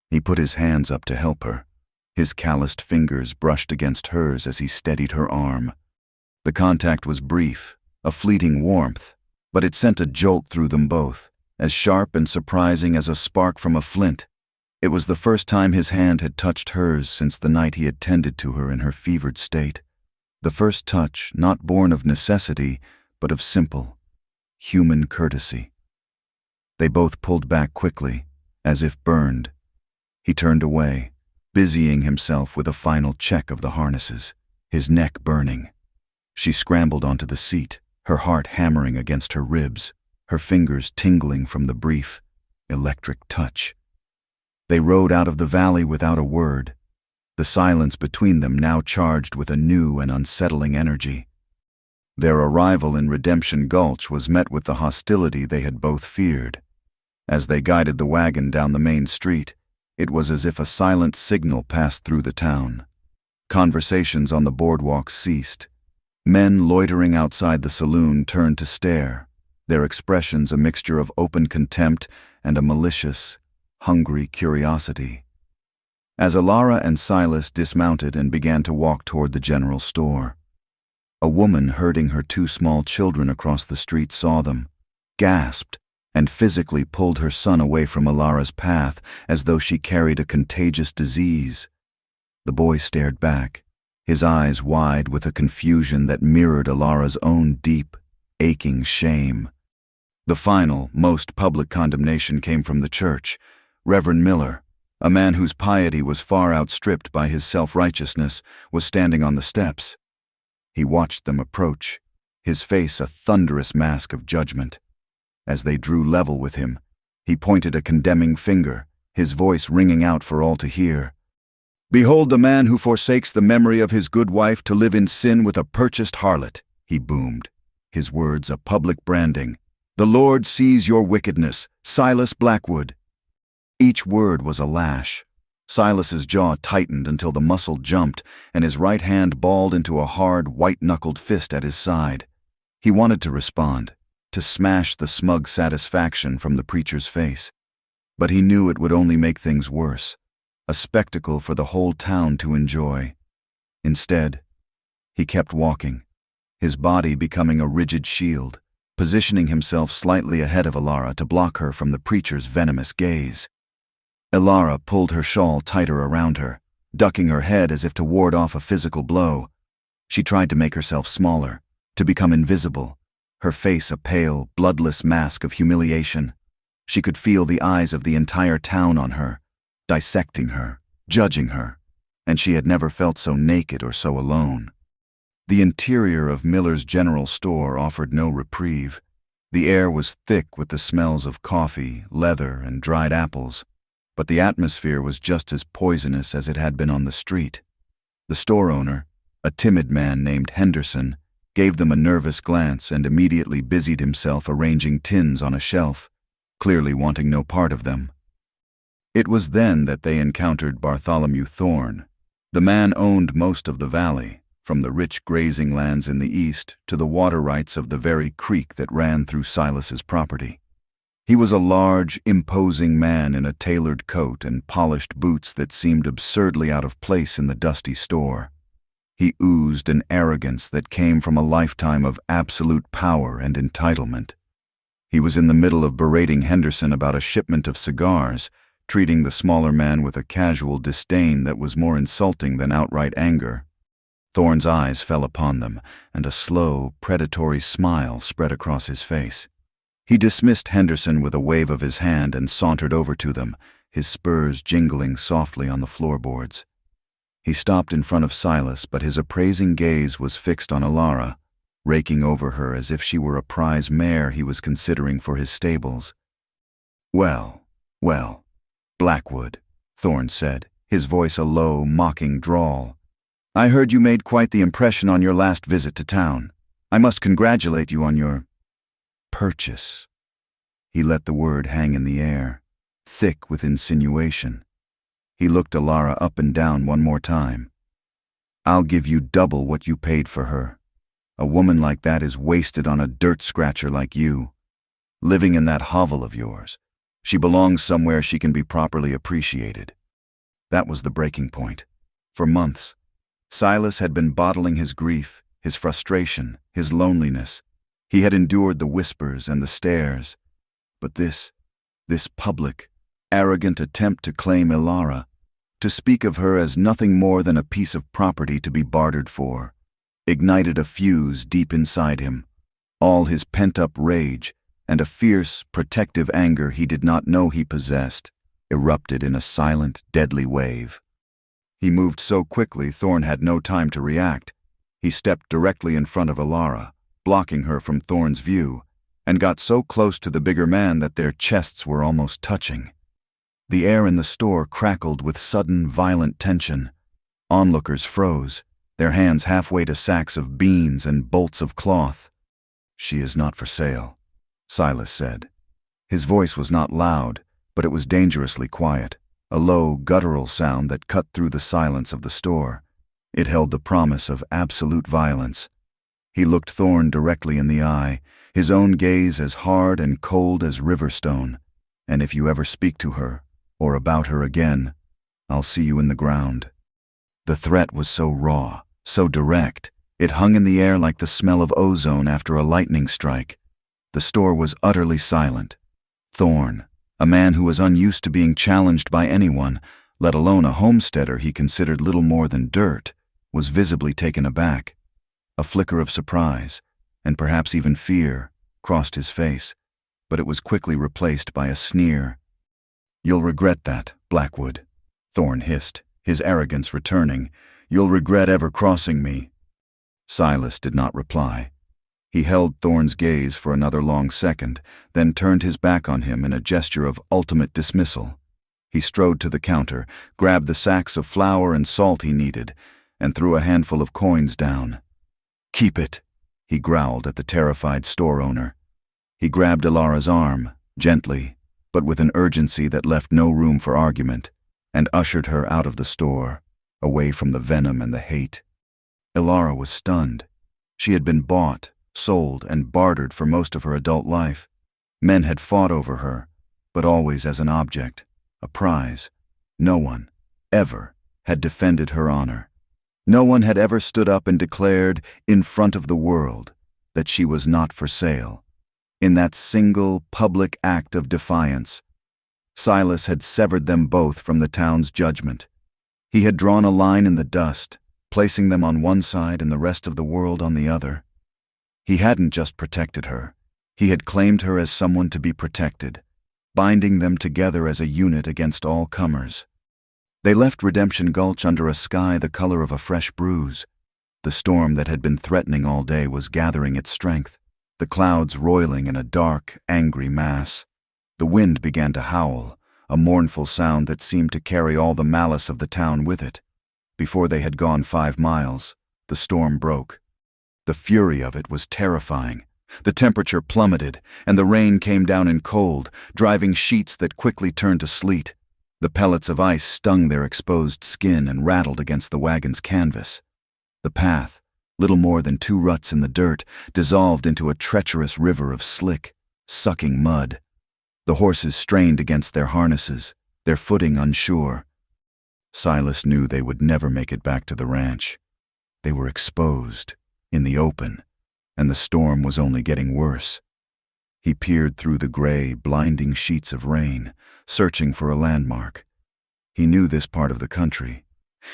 he put his hands up to help her. His calloused fingers brushed against hers as he steadied her arm. The contact was brief, a fleeting warmth, but it sent a jolt through them both, as sharp and surprising as a spark from a flint. It was the first time his hand had touched hers since the night he had tended to her in her fevered state. The first touch not born of necessity, but of simple, human courtesy. They both pulled back quickly, as if burned. He turned away, busying himself with a final check of the harnesses, his neck burning. She scrambled onto the seat, her heart hammering against her ribs, her fingers tingling from the brief, electric touch. They rode out of the valley without a word, the silence between them now charged with a new and unsettling energy. Their arrival in Redemption Gulch was met with the hostility they had both feared. As they guided the wagon down the main street, it was as if a silent signal passed through the town. Conversations on the boardwalk ceased. Men loitering outside the saloon turned to stare, their expressions a mixture of open contempt and a malicious, hungry curiosity. As Ilara and Silas dismounted and began to walk toward the general store, a woman herding her two small children across the street saw them, gasped, and physically pulled her son away from Ilara's path as though she carried a contagious disease. The boy stared back, his eyes wide with a confusion that mirrored Ilara's own deep, aching shame. The final, most public condemnation came from the church. Reverend Miller, a man whose piety was far outstripped by his self-righteousness, was standing on the steps. He watched them approach, his face a thunderous mask of judgment. As they drew level with him, he pointed a condemning finger, his voice ringing out for all to hear. "Behold the man who forsakes the memory of his good wife to live in sin with a purchased harlot," he boomed, his words a public branding. "The Lord sees your wickedness, Silas Blackwood." Each word was a lash. Silas's jaw tightened until the muscle jumped, and his right hand balled into a hard, white-knuckled fist at his side. He wanted to respond, to smash the smug satisfaction from the preacher's face. But he knew it would only make things worse, a spectacle for the whole town to enjoy. Instead, he kept walking, his body becoming a rigid shield, positioning himself slightly ahead of Ilara to block her from the preacher's venomous gaze. Ilara pulled her shawl tighter around her, ducking her head as if to ward off a physical blow. She tried to make herself smaller, to become invisible, her face a pale, bloodless mask of humiliation. She could feel the eyes of the entire town on her, dissecting her, judging her, and she had never felt so naked or so alone. The interior of Miller's General Store offered no reprieve. The air was thick with the smells of coffee, leather, and dried apples, but the atmosphere was just as poisonous as it had been on the street. The store owner, a timid man named Henderson, gave them a nervous glance and immediately busied himself arranging tins on a shelf, clearly wanting no part of them. It was then that they encountered Bartholomew Thorne. The man owned most of the valley, from the rich grazing lands in the east to the water rights of the very creek that ran through Silas's property. He was a large, imposing man in a tailored coat and polished boots that seemed absurdly out of place in the dusty store. He oozed an arrogance that came from a lifetime of absolute power and entitlement. He was in the middle of berating Henderson about a shipment of cigars, treating the smaller man with a casual disdain that was more insulting than outright anger. Thorne's eyes fell upon them, and a slow, predatory smile spread across his face. He dismissed Henderson with a wave of his hand and sauntered over to them, his spurs jingling softly on the floorboards. He stopped in front of Silas, but his appraising gaze was fixed on Ilara, raking over her as if she were a prize mare he was considering for his stables. "Well, well, Blackwood," Thorne said, his voice a low, mocking drawl. "I heard you made quite the impression on your last visit to town. I must congratulate you on your purchase." He let the word hang in the air, thick with insinuation. He looked Ilara up and down one more time. "I'll give you double what you paid for her. A woman like that is wasted on a dirt scratcher like you. Living in that hovel of yours. She belongs somewhere she can be properly appreciated." That was the breaking point. For months, Silas had been bottling his grief, his frustration, his loneliness. He had endured the whispers and the stares. But this public, arrogant attempt to claim Ilara, to speak of her as nothing more than a piece of property to be bartered for, ignited a fuse deep inside him. All his pent-up rage and a fierce, protective anger he did not know he possessed erupted in a silent, deadly wave. He moved so quickly Thorne had no time to react. He stepped directly in front of Ilara, blocking her from Thorne's view, and got so close to the bigger man that their chests were almost touching. The air in the store crackled with sudden, violent tension. Onlookers froze, their hands halfway to sacks of beans and bolts of cloth. "She is not for sale," Silas said. His voice was not loud, but it was dangerously quiet, a low, guttural sound that cut through the silence of the store. It held the promise of absolute violence. He looked Thorne directly in the eye, his own gaze as hard and cold as riverstone. "And if you ever speak to her, or about her again, I'll see you in the ground." The threat was so raw, so direct, it hung in the air like the smell of ozone after a lightning strike. The store was utterly silent. Thorne, a man who was unused to being challenged by anyone, let alone a homesteader he considered little more than dirt, was visibly taken aback. A flicker of surprise, and perhaps even fear, crossed his face, but it was quickly replaced by a sneer. "You'll regret that, Blackwood," Thorne hissed, his arrogance returning. "You'll regret ever crossing me." Silas did not reply. He held Thorne's gaze for another long second, then turned his back on him in a gesture of ultimate dismissal. He strode to the counter, grabbed the sacks of flour and salt he needed, and threw a handful of coins down. "Keep it," he growled at the terrified store owner. He grabbed Ilara's arm, gently, but with an urgency that left no room for argument, and ushered her out of the store, away from the venom and the hate. Ilara was stunned. She had been bought, sold, and bartered for most of her adult life. Men had fought over her, but always as an object, a prize. No one, ever, had defended her honor. No one had ever stood up and declared, in front of the world, that she was not for sale. In that single, public act of defiance, Silas had severed them both from the town's judgment. He had drawn a line in the dust, placing them on one side and the rest of the world on the other. He hadn't just protected her. He had claimed her as someone to be protected, binding them together as a unit against all comers. They left Redemption Gulch under a sky the color of a fresh bruise. The storm that had been threatening all day was gathering its strength, the clouds roiling in a dark, angry mass. The wind began to howl, a mournful sound that seemed to carry all the malice of the town with it. Before they had gone 5 miles, the storm broke. The fury of it was terrifying. The temperature plummeted, and the rain came down in cold, driving sheets that quickly turned to sleet. The pellets of ice stung their exposed skin and rattled against the wagon's canvas. The path, little more than 2 ruts in the dirt, dissolved into a treacherous river of slick, sucking mud. The horses strained against their harnesses, their footing unsure. Silas knew they would never make it back to the ranch. They were exposed, in the open, and the storm was only getting worse. He peered through the gray, blinding sheets of rain, searching for a landmark. He knew this part of the country.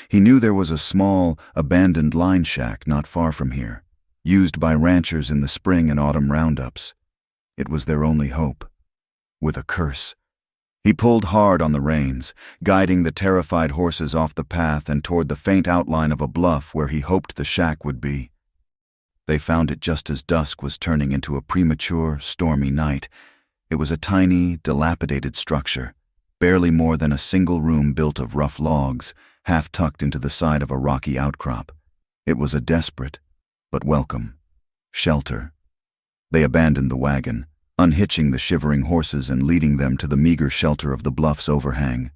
He knew there was a small, abandoned line shack not far from here, used by ranchers in the spring and autumn roundups. It was their only hope. With a curse, he pulled hard on the reins, guiding the terrified horses off the path and toward the faint outline of a bluff where he hoped the shack would be. They found it just as dusk was turning into a premature, stormy night. It was a tiny, dilapidated structure, barely more than a single room built of rough logs, half tucked into the side of a rocky outcrop. It was a desperate, but welcome, shelter. They abandoned the wagon, unhitching the shivering horses and leading them to the meager shelter of the bluff's overhang.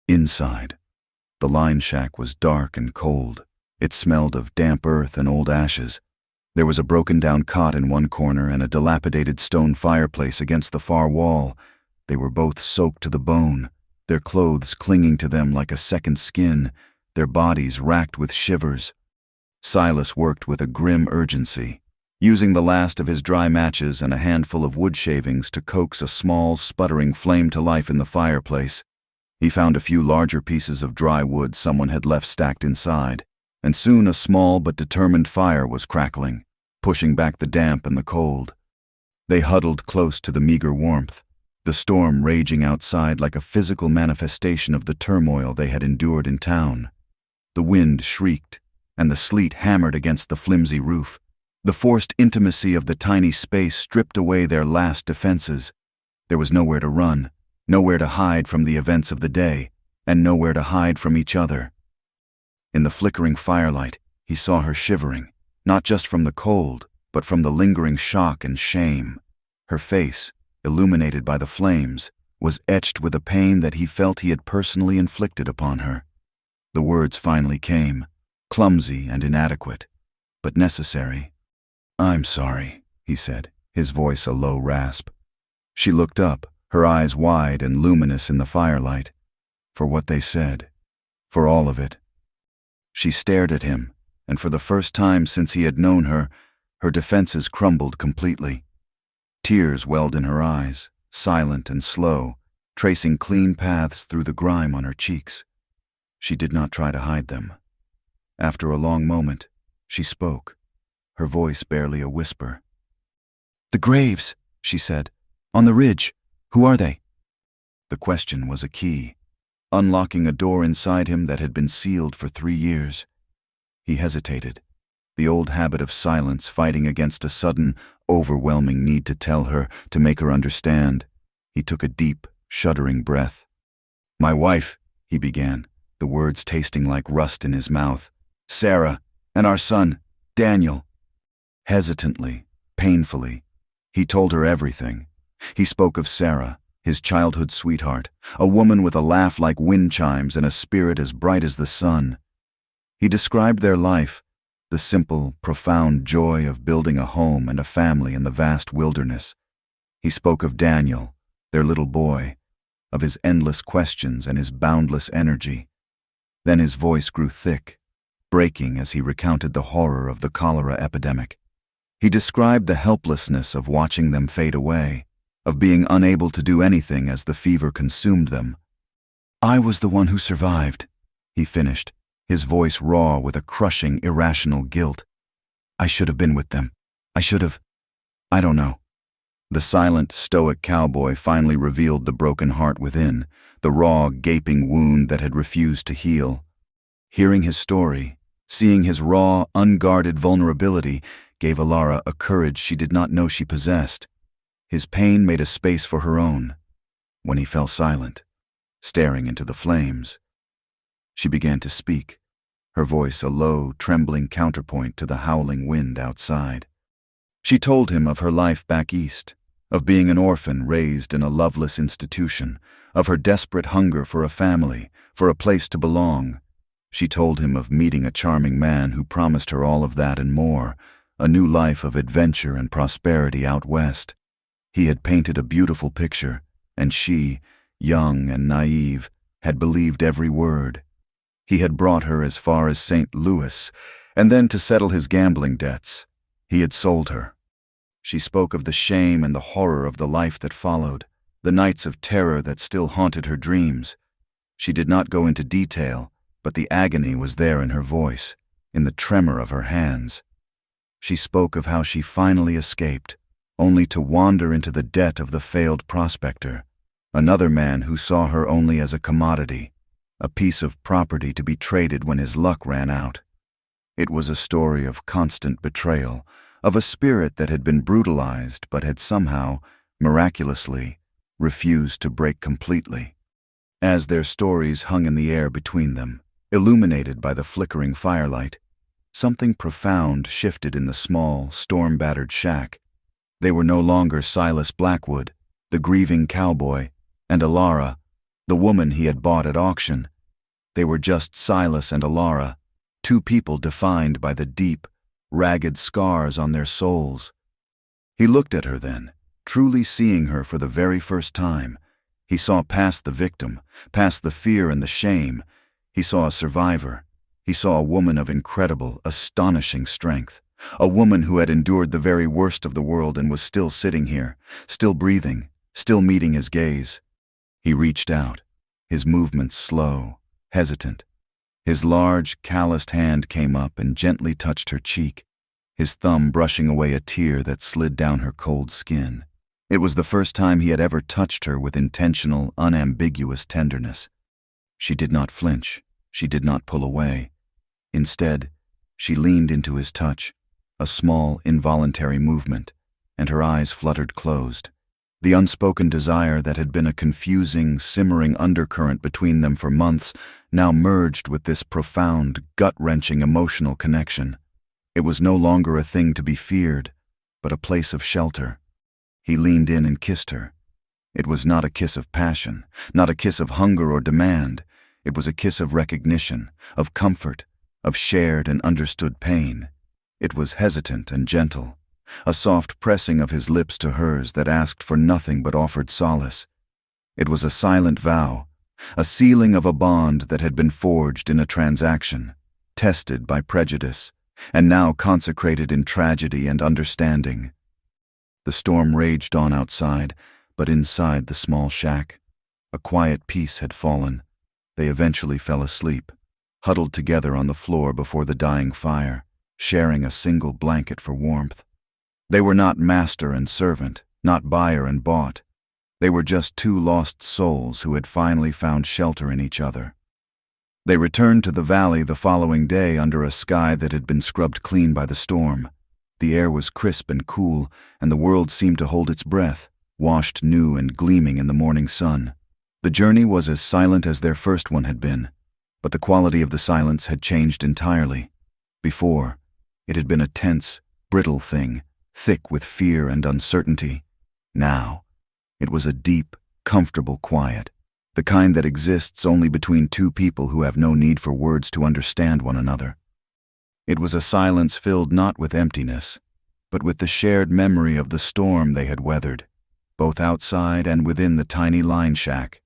Inside, the line shack was dark and cold. It smelled of damp earth and old ashes. There was a broken-down cot in one corner and a dilapidated stone fireplace against the far wall. They were both soaked to the bone, their clothes clinging to them like a second skin, their bodies racked with shivers. Silas worked with a grim urgency, using the last of his dry matches and a handful of wood shavings to coax a small, sputtering flame to life in the fireplace. He found a few larger pieces of dry wood someone had left stacked inside, and soon a small but determined fire was crackling, pushing back the damp and the cold. They huddled close to the meager warmth, the storm raging outside like a physical manifestation of the turmoil they had endured in town. The wind shrieked, and the sleet hammered against the flimsy roof. The forced intimacy of the tiny space stripped away their last defenses. There was nowhere to run, nowhere to hide from the events of the day, and nowhere to hide from each other. In the flickering firelight, he saw her shivering, not just from the cold, but from the lingering shock and shame. Her face, illuminated by the flames, was etched with a pain that he felt he had personally inflicted upon her. The words finally came, clumsy and inadequate, but necessary. "I'm sorry," he said, his voice a low rasp. She looked up, her eyes wide and luminous in the firelight. For what they said. For all of it. She stared at him, and for the first time since he had known her, her defenses crumbled completely. Tears welled in her eyes, silent and slow, tracing clean paths through the grime on her cheeks. She did not try to hide them. After a long moment, she spoke, her voice barely a whisper. "The graves," she said, "on the ridge. Who are they?" The question was a key, unlocking a door inside him that had been sealed for 3 years. He hesitated, the old habit of silence fighting against a sudden, overwhelming need to tell her, to make her understand. He took a deep, shuddering breath. "My wife," he began, the words tasting like rust in his mouth. "Sarah, and our son, Daniel." Hesitantly, painfully, he told her everything. He spoke of Sarah, his childhood sweetheart, a woman with a laugh like wind chimes and a spirit as bright as the sun. He described their life, the simple, profound joy of building a home and a family in the vast wilderness. He spoke of Daniel, their little boy, of his endless questions and his boundless energy. Then his voice grew thick, breaking as he recounted the horror of the cholera epidemic. He described the helplessness of watching them fade away, of being unable to do anything as the fever consumed them. "I was the one who survived," he finished, his voice raw with a crushing, irrational guilt. "I should have been with them. I don't know." The silent, stoic cowboy finally revealed the broken heart within, the raw, gaping wound that had refused to heal. Hearing his story, seeing his raw, unguarded vulnerability, gave Alara a courage she did not know she possessed. His pain made a space for her own. When he fell silent, staring into the flames, she began to speak, her voice a low, trembling counterpoint to the howling wind outside. She told him of her life back east, of being an orphan raised in a loveless institution, of her desperate hunger for a family, for a place to belong. She told him of meeting a charming man who promised her all of that and more, a new life of adventure and prosperity out west. He had painted a beautiful picture, and she, young and naive, had believed every word. He had brought her as far as St. Louis, and then to settle his gambling debts. He had sold her. She spoke of the shame and the horror of the life that followed, the nights of terror that still haunted her dreams. She did not go into detail, but the agony was there in her voice, in the tremor of her hands. She spoke of how she finally escaped, only to wander into the debt of the failed prospector, another man who saw her only as a commodity, a piece of property to be traded when his luck ran out. It was a story of constant betrayal, of a spirit that had been brutalized but had somehow, miraculously, refused to break completely. As their stories hung in the air between them, illuminated by the flickering firelight, something profound shifted in the small, storm-battered shack. They were no longer Silas Blackwood, the grieving cowboy, and Alara, the woman he had bought at auction. They were just Silas and Alara, two people defined by the deep, ragged scars on their souls. He looked at her then, truly seeing her for the very first time. He saw past the victim, past the fear and the shame. He saw a survivor. He saw a woman of incredible, astonishing strength, a woman who had endured the very worst of the world and was still sitting here, still breathing, still meeting his gaze. He reached out, his movements slow, hesitant. His large, calloused hand came up and gently touched her cheek, his thumb brushing away a tear that slid down her cold skin. It was the first time he had ever touched her with intentional, unambiguous tenderness. She did not flinch. She did not pull away. Instead, she leaned into his touch, a small, involuntary movement, and her eyes fluttered closed. The unspoken desire that had been a confusing, simmering undercurrent between them for months now merged with this profound, gut-wrenching emotional connection. It was no longer a thing to be feared, but a place of shelter. He leaned in and kissed her. It was not a kiss of passion, not a kiss of hunger or demand. It was a kiss of recognition, of comfort, of shared and understood pain. It was hesitant and gentle, a soft pressing of his lips to hers that asked for nothing but offered solace. It was a silent vow, a sealing of a bond that had been forged in a transaction, tested by prejudice, and now consecrated in tragedy and understanding. The storm raged on outside, but inside the small shack, a quiet peace had fallen. They eventually fell asleep, huddled together on the floor before the dying fire, sharing a single blanket for warmth. They were not master and servant, not buyer and bought. They were just two lost souls who had finally found shelter in each other. They returned to the valley the following day under a sky that had been scrubbed clean by the storm. The air was crisp and cool, and the world seemed to hold its breath, washed new and gleaming in the morning sun. The journey was as silent as their first one had been, but the quality of the silence had changed entirely. Before, it had been a tense, brittle thing, thick with fear and uncertainty. Now, it was a deep, comfortable quiet, the kind that exists only between two people who have no need for words to understand one another. It was a silence filled not with emptiness, but with the shared memory of the storm they had weathered, both outside and within the tiny line shack.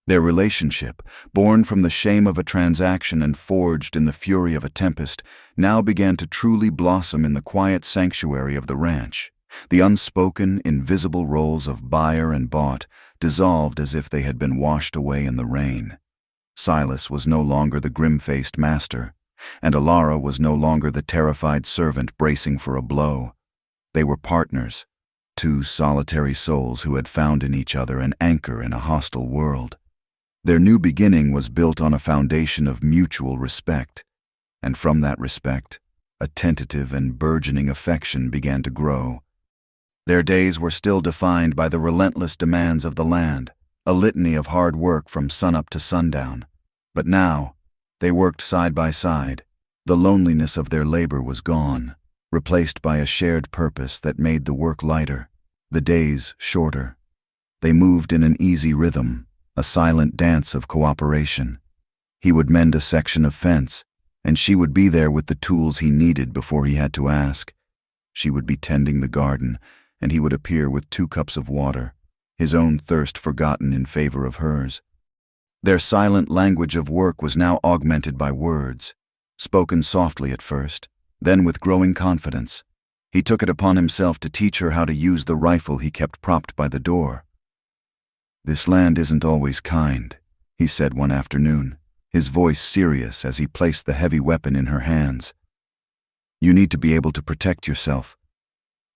Their relationship, born from the shame of a transaction and forged in the fury of a tempest, now began to truly blossom in the quiet sanctuary of the ranch. The unspoken, invisible roles of buyer and bought dissolved as if they had been washed away in the rain. Silas was no longer the grim-faced master, and Alara was no longer the terrified servant bracing for a blow. They were partners, two solitary souls who had found in each other an anchor in a hostile world. Their new beginning was built on a foundation of mutual respect, and from that respect, a tentative and burgeoning affection began to grow. Their days were still defined by the relentless demands of the land, a litany of hard work from sunup to sundown. But now, they worked side by side. The loneliness of their labor was gone, replaced by a shared purpose that made the work lighter, the days shorter. They moved in an easy rhythm, a silent dance of cooperation. He would mend a section of fence, and she would be there with the tools he needed before he had to ask. She would be tending the garden, and he would appear with 2 cups of water, his own thirst forgotten in favor of hers. Their silent language of work was now augmented by words, spoken softly at first, then with growing confidence. He took it upon himself to teach her how to use the rifle he kept propped by the door. "This land isn't always kind," he said one afternoon, his voice serious as he placed the heavy weapon in her hands. "You need to be able to protect yourself."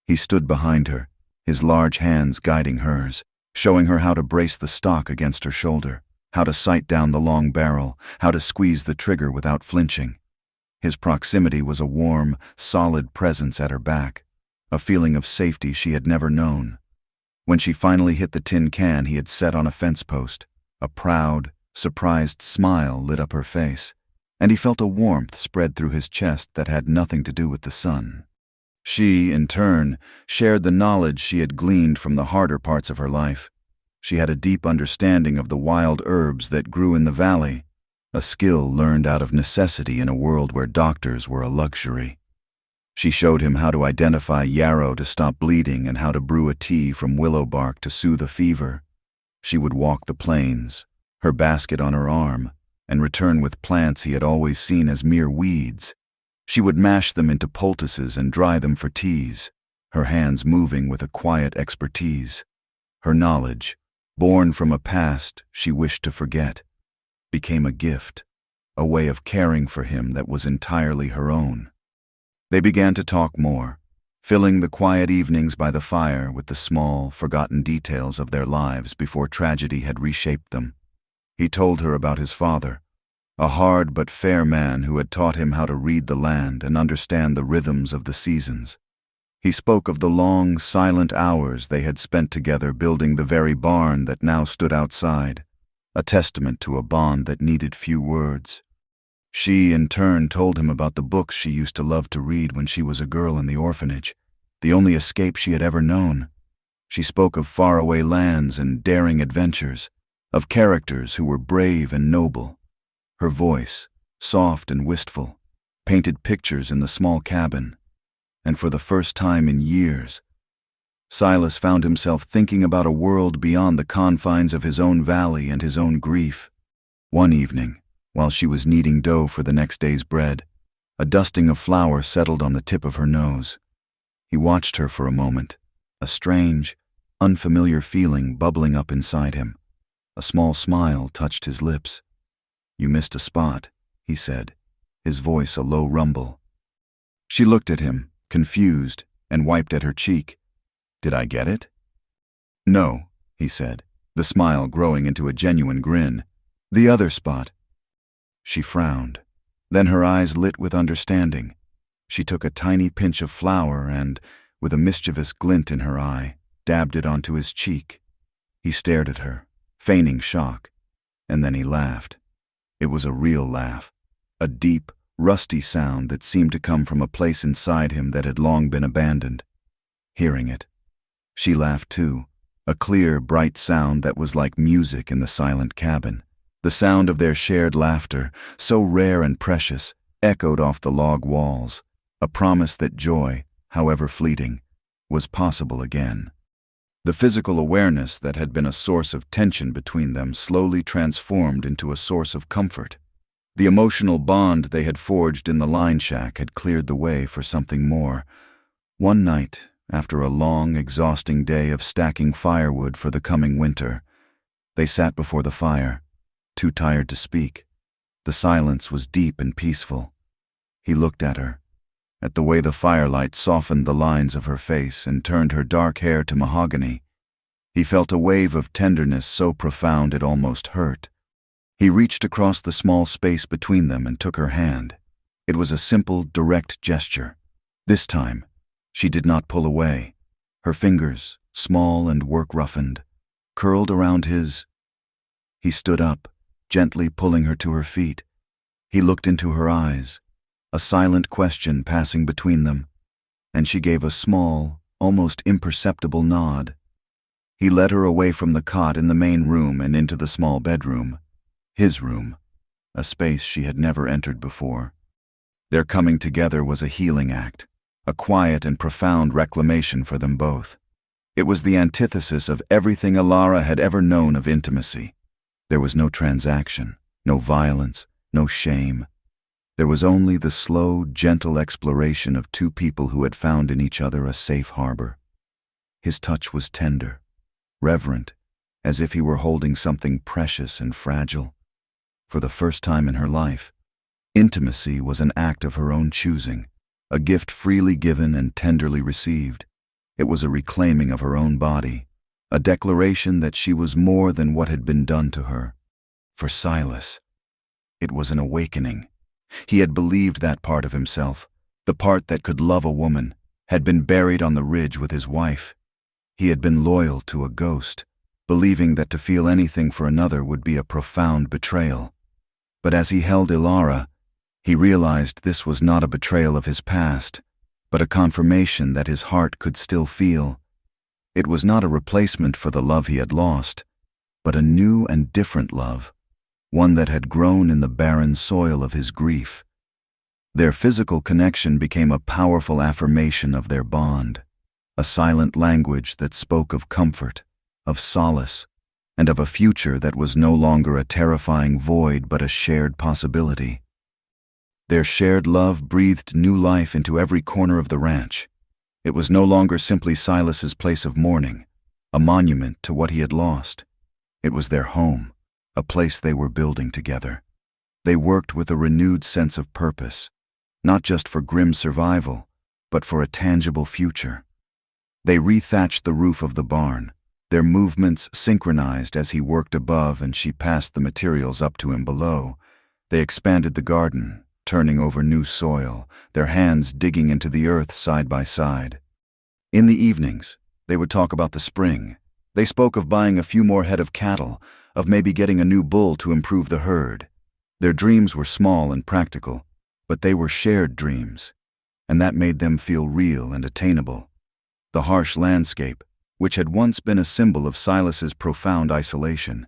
He stood behind her, his large hands guiding hers, showing her how to brace the stock against her shoulder, how to sight down the long barrel, how to squeeze the trigger without flinching. His proximity was a warm, solid presence at her back, a feeling of safety she had never known. When she finally hit the tin can he had set on a fence post, a proud, surprised smile lit up her face, and he felt a warmth spread through his chest that had nothing to do with the sun. She, in turn, shared the knowledge she had gleaned from the harder parts of her life. She had a deep understanding of the wild herbs that grew in the valley, a skill learned out of necessity in a world where doctors were a luxury. She showed him how to identify yarrow to stop bleeding and how to brew a tea from willow bark to soothe a fever. She would walk the plains, her basket on her arm, and return with plants he had always seen as mere weeds. She would mash them into poultices and dry them for teas, her hands moving with a quiet expertise. Her knowledge, born from a past she wished to forget, became a gift, a way of caring for him that was entirely her own. They began to talk more, filling the quiet evenings by the fire with the small, forgotten details of their lives before tragedy had reshaped them. He told her about his father, a hard but fair man who had taught him how to read the land and understand the rhythms of the seasons. He spoke of the long, silent hours they had spent together building the very barn that now stood outside, a testament to a bond that needed few words. She, in turn, told him about the books she used to love to read when she was a girl in the orphanage, the only escape she had ever known. She spoke of faraway lands and daring adventures, of characters who were brave and noble. Her voice, soft and wistful, painted pictures in the small cabin, and for the first time in years, Silas found himself thinking about a world beyond the confines of his own valley and his own grief. One evening, while she was kneading dough for the next day's bread, a dusting of flour settled on the tip of her nose. He watched her for a moment, a strange, unfamiliar feeling bubbling up inside him. A small smile touched his lips. "You missed a spot," he said, his voice a low rumble. She looked at him, confused, and wiped at her cheek. "Did I get it?" "No," he said, the smile growing into a genuine grin. "The other spot." She frowned. Then her eyes lit with understanding. She took a tiny pinch of flour and, with a mischievous glint in her eye, dabbed it onto his cheek. He stared at her, feigning shock, and then he laughed. It was a real laugh, a deep, rusty sound that seemed to come from a place inside him that had long been abandoned. Hearing it, she laughed too, a clear, bright sound that was like music in the silent cabin. The sound of their shared laughter, so rare and precious, echoed off the log walls, a promise that joy, however fleeting, was possible again. The physical awareness that had been a source of tension between them slowly transformed into a source of comfort. The emotional bond they had forged in the line shack had cleared the way for something more. One night, after a long, exhausting day of stacking firewood for the coming winter, they sat before the fire, too tired to speak. The silence was deep and peaceful. He looked at her, at the way the firelight softened the lines of her face and turned her dark hair to mahogany. He felt a wave of tenderness so profound it almost hurt. He reached across the small space between them and took her hand. It was a simple, direct gesture. This time, she did not pull away. Her fingers, small and work-roughened, curled around his. He stood up, gently pulling her to her feet. He looked into her eyes, a silent question passing between them, and she gave a small, almost imperceptible nod. He led her away from the cot in the main room and into the small bedroom. His room, a space she had never entered before. Their coming together was a healing act, a quiet and profound reclamation for them both. It was the antithesis of everything Alara had ever known of intimacy. There was no transaction, no violence, no shame. There was only the slow, gentle exploration of two people who had found in each other a safe harbor. His touch was tender, reverent, as if he were holding something precious and fragile. For the first time in her life, intimacy was an act of her own choosing, a gift freely given and tenderly received. It was a reclaiming of her own body, a declaration that she was more than what had been done to her. For Silas, it was an awakening. He had believed that part of himself, the part that could love a woman, had been buried on the ridge with his wife. He had been loyal to a ghost, believing that to feel anything for another would be a profound betrayal. But as he held Ilara, he realized this was not a betrayal of his past, but a confirmation that his heart could still feel. It was not a replacement for the love he had lost, but a new and different love, one that had grown in the barren soil of his grief. Their physical connection became a powerful affirmation of their bond, a silent language that spoke of comfort, of solace, and of a future that was no longer a terrifying void but a shared possibility. Their shared love breathed new life into every corner of the ranch. It was no longer simply Silas's place of mourning, a monument to what he had lost. It was their home, a place they were building together. They worked with a renewed sense of purpose, not just for grim survival, but for a tangible future. They rethatched the roof of the barn, their movements synchronized as he worked above and she passed the materials up to him below. They expanded the garden, turning over new soil, their hands digging into the earth side by side. In the evenings, they would talk about the spring. They spoke of buying a few more head of cattle, of maybe getting a new bull to improve the herd. Their dreams were small and practical, but they were shared dreams, and that made them feel real and attainable. The harsh landscape, which had once been a symbol of Silas's profound isolation,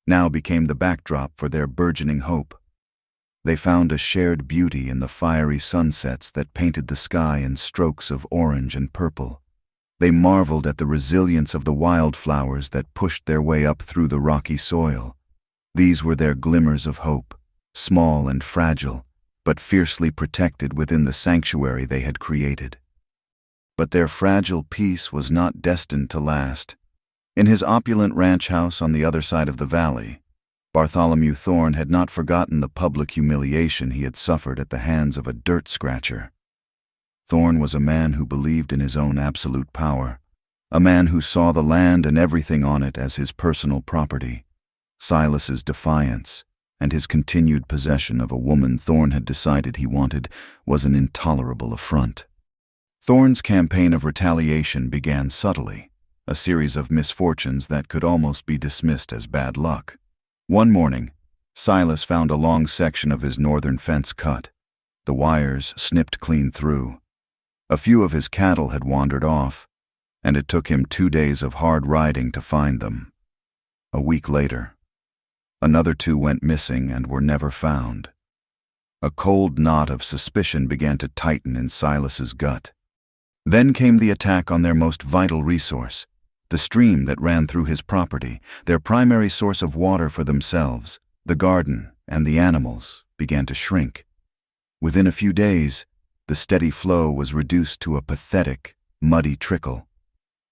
now became the backdrop for their burgeoning hope. They found a shared beauty in the fiery sunsets that painted the sky in strokes of orange and purple. They marveled at the resilience of the wildflowers that pushed their way up through the rocky soil. These were their glimmers of hope, small and fragile, but fiercely protected within the sanctuary they had created. But their fragile peace was not destined to last. In his opulent ranch house on the other side of the valley, Bartholomew Thorne had not forgotten the public humiliation he had suffered at the hands of a dirt scratcher. Thorne was a man who believed in his own absolute power, a man who saw the land and everything on it as his personal property. Silas's defiance and his continued possession of a woman Thorne had decided he wanted was an intolerable affront. Thorne's campaign of retaliation began subtly, a series of misfortunes that could almost be dismissed as bad luck. One morning, Silas found a long section of his northern fence cut, the wires snipped clean through. A few of his cattle had wandered off, and it took him 2 days of hard riding to find them. A week later, another 2 went missing and were never found. A cold knot of suspicion began to tighten in Silas's gut. Then came the attack on their most vital resource, the stream that ran through his property, their primary source of water for themselves, the garden, and the animals, began to shrink. Within a few days, the steady flow was reduced to a pathetic, muddy trickle.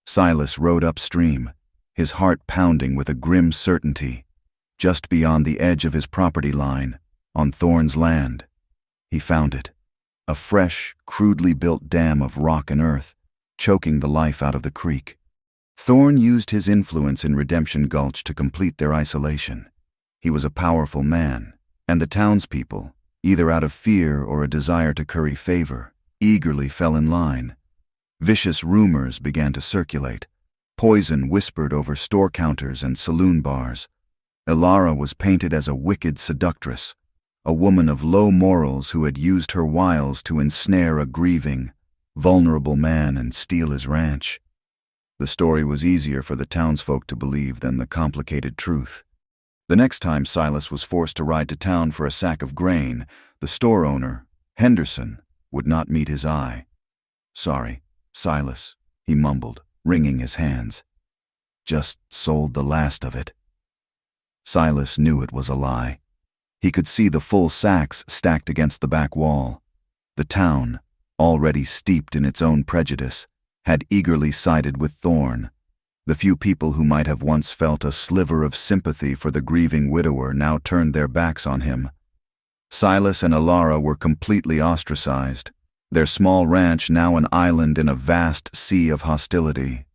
Silas rowed upstream, his heart pounding with a grim certainty. Just beyond the edge of his property line, on Thorn's land, he found it. A fresh, crudely built dam of rock and earth, choking the life out of the creek. Thorn used his influence in Redemption Gulch to complete their isolation. He was a powerful man, and the townspeople, either out of fear or a desire to curry favor, eagerly fell in line. Vicious rumors began to circulate. Poison whispered over store counters and saloon bars. Ilara was painted as a wicked seductress, a woman of low morals who had used her wiles to ensnare a grieving, vulnerable man and steal his ranch. The story was easier for the townsfolk to believe than the complicated truth. The next time Silas was forced to ride to town for a sack of grain, the store owner, Henderson, would not meet his eye. "Sorry, Silas," he mumbled, wringing his hands. "Just sold the last of it." Silas knew it was a lie. He could see the full sacks stacked against the back wall. The town, already steeped in its own prejudice, had eagerly sided with Thorn. The few people who might have once felt a sliver of sympathy for the grieving widower now turned their backs on him. Silas and Ilara were completely ostracized, their small ranch now an island in a vast sea of hostility.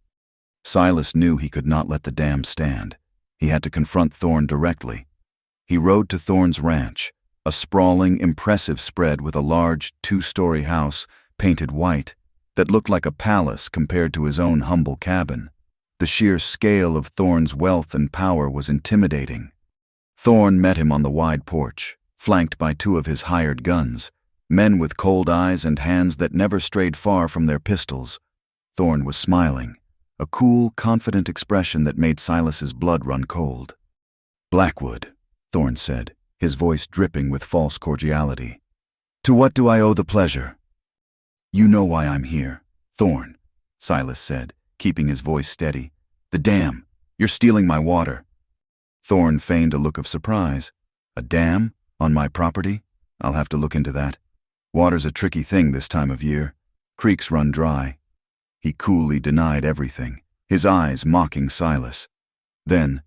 Silas knew he could not let the dam stand. He had to confront Thorn directly. He rode to Thorn's ranch, a sprawling, impressive spread with a large, two-story house, painted white, that looked like a palace compared to his own humble cabin. The sheer scale of Thorn's wealth and power was intimidating. Thorn met him on the wide porch, flanked by two of his hired guns, men with cold eyes and hands that never strayed far from their pistols. Thorn was smiling, a cool, confident expression that made Silas's blood run cold. "Blackwood," Thorn said, his voice dripping with false cordiality. "To what do I owe the pleasure?" "You know why I'm here, Thorn," Silas said, keeping his voice steady. "The dam. You're stealing my water." Thorn feigned a look of surprise. "A dam? On my property? I'll have to look into that. Water's a tricky thing this time of year. Creeks run dry." He coolly denied everything, his eyes mocking Silas. Then,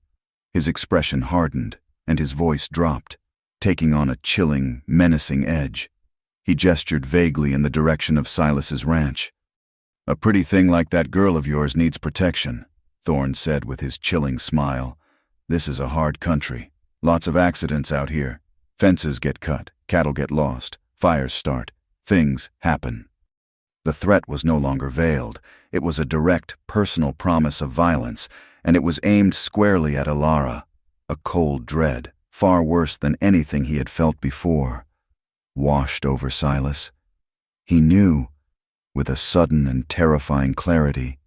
his expression hardened, and his voice dropped, taking on a chilling, menacing edge. He gestured vaguely in the direction of Silas's ranch. "A pretty thing like that girl of yours needs protection," Thorn said with his chilling smile. "This is a hard country. Lots of accidents out here. Fences get cut, cattle get lost, fires start, things happen." The threat was no longer veiled. It was a direct, personal promise of violence, and it was aimed squarely at Ilara, a cold dread, far worse than anything he had felt before, washed over Silas. He knew, with a sudden and terrifying clarity,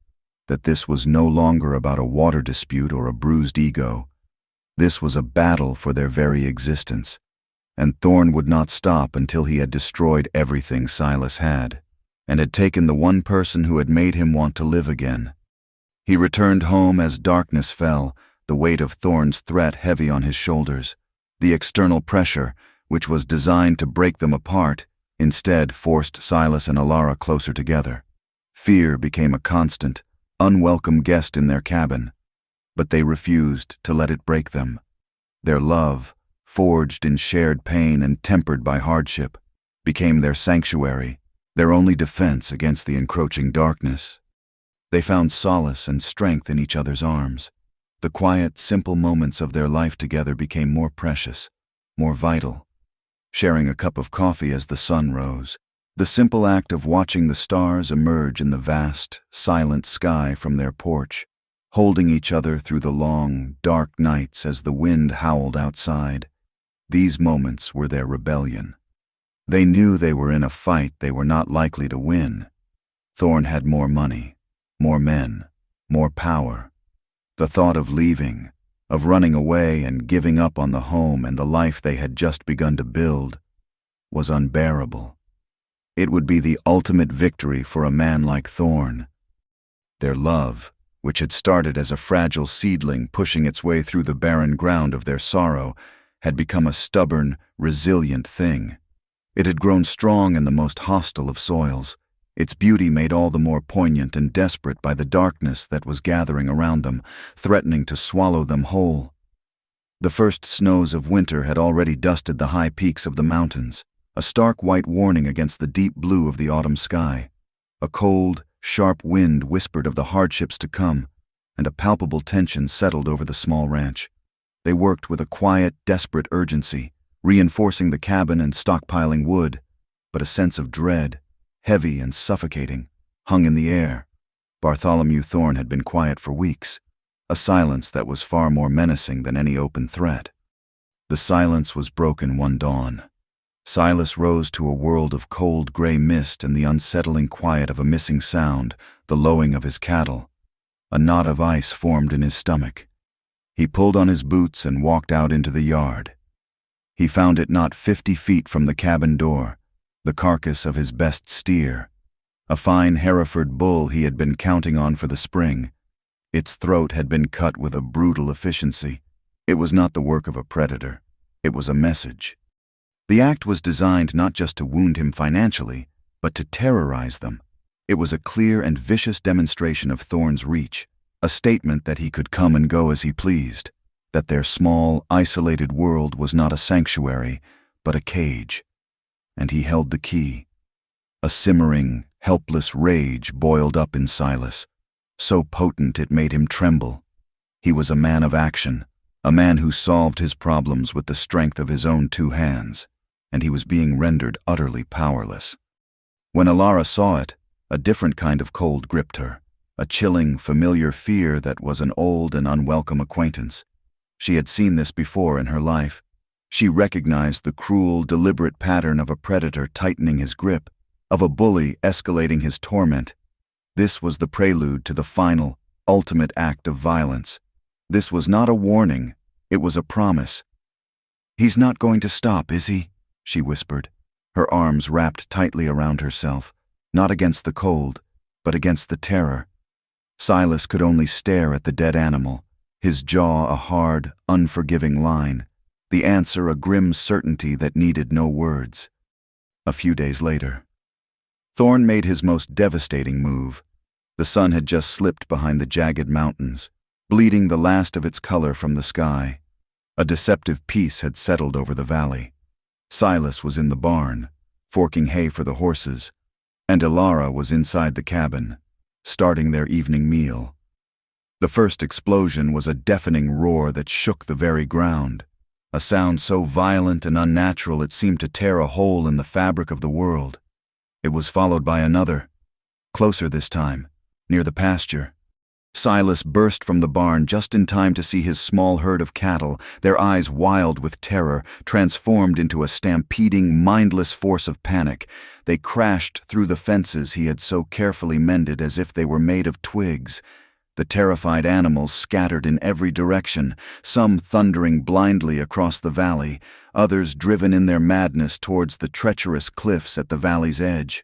that this was no longer about a water dispute or a bruised ego. This was a battle for their very existence, and Thorn would not stop until he had destroyed everything Silas had, and had taken the one person who had made him want to live again. He returned home as darkness fell, the weight of Thorn's threat heavy on his shoulders. The external pressure, which was designed to break them apart, instead forced Silas and Ilara closer together. Fear became a constant, unwelcome guest in their cabin, but they refused to let it break them. Their love, forged in shared pain and tempered by hardship, became their sanctuary, their only defense against the encroaching darkness. They found solace and strength in each other's arms. The quiet, simple moments of their life together became more precious, more vital. Sharing a cup of coffee as the sun rose, the simple act of watching the stars emerge in the vast, silent sky from their porch, holding each other through the long, dark nights as the wind howled outside. These moments were their rebellion. They knew they were in a fight they were not likely to win. Thorn had more money, more men, more power. The thought of leaving, of running away and giving up on the home and the life they had just begun to build, was unbearable. It would be the ultimate victory for a man like Thorn. Their love, which had started as a fragile seedling pushing its way through the barren ground of their sorrow, had become a stubborn, resilient thing. It had grown strong in the most hostile of soils, its beauty made all the more poignant and desperate by the darkness that was gathering around them, threatening to swallow them whole. The first snows of winter had already dusted the high peaks of the mountains, a stark white warning against the deep blue of the autumn sky. A cold, sharp wind whispered of the hardships to come, and a palpable tension settled over the small ranch. They worked with a quiet, desperate urgency, reinforcing the cabin and stockpiling wood, but a sense of dread, heavy and suffocating, hung in the air. Bartholomew Thorne had been quiet for weeks, a silence that was far more menacing than any open threat. The silence was broken one dawn. Silas rose to a world of cold gray mist and the unsettling quiet of a missing sound, the lowing of his cattle. A knot of ice formed in his stomach. He pulled on his boots and walked out into the yard. He found it not 50 feet from the cabin door, the carcass of his best steer, a fine Hereford bull he had been counting on for the spring. Its throat had been cut with a brutal efficiency. It was not the work of a predator. It was a message. The act was designed not just to wound him financially, but to terrorize them. It was a clear and vicious demonstration of Thorne's reach, a statement that he could come and go as he pleased, that their small, isolated world was not a sanctuary, but a cage. And he held the key. A simmering, helpless rage boiled up in Silas, so potent it made him tremble. He was a man of action, a man who solved his problems with the strength of his own 2 hands, and he was being rendered utterly powerless. When Alara saw it, a different kind of cold gripped her, a chilling, familiar fear that was an old and unwelcome acquaintance. She had seen this before in her life. She recognized the cruel, deliberate pattern of a predator tightening his grip, of a bully escalating his torment. This was the prelude to the final, ultimate act of violence. This was not a warning, it was a promise. "He's not going to stop, is he?" she whispered, her arms wrapped tightly around herself, not against the cold, but against the terror. Silas could only stare at the dead animal, his jaw a hard, unforgiving line, the answer a grim certainty that needed no words. A few days later, Thorne made his most devastating move. The sun had just slipped behind the jagged mountains, bleeding the last of its color from the sky. A deceptive peace had settled over the valley. Silas was in the barn, forking hay for the horses, and Alara was inside the cabin, starting their evening meal. The first explosion was a deafening roar that shook the very ground, a sound so violent and unnatural it seemed to tear a hole in the fabric of the world. It was followed by another, closer this time, near the pasture. Silas burst from the barn just in time to see his small herd of cattle, their eyes wild with terror, transformed into a stampeding, mindless force of panic. They crashed through the fences he had so carefully mended as if they were made of twigs. The terrified animals scattered in every direction, some thundering blindly across the valley, others driven in their madness towards the treacherous cliffs at the valley's edge.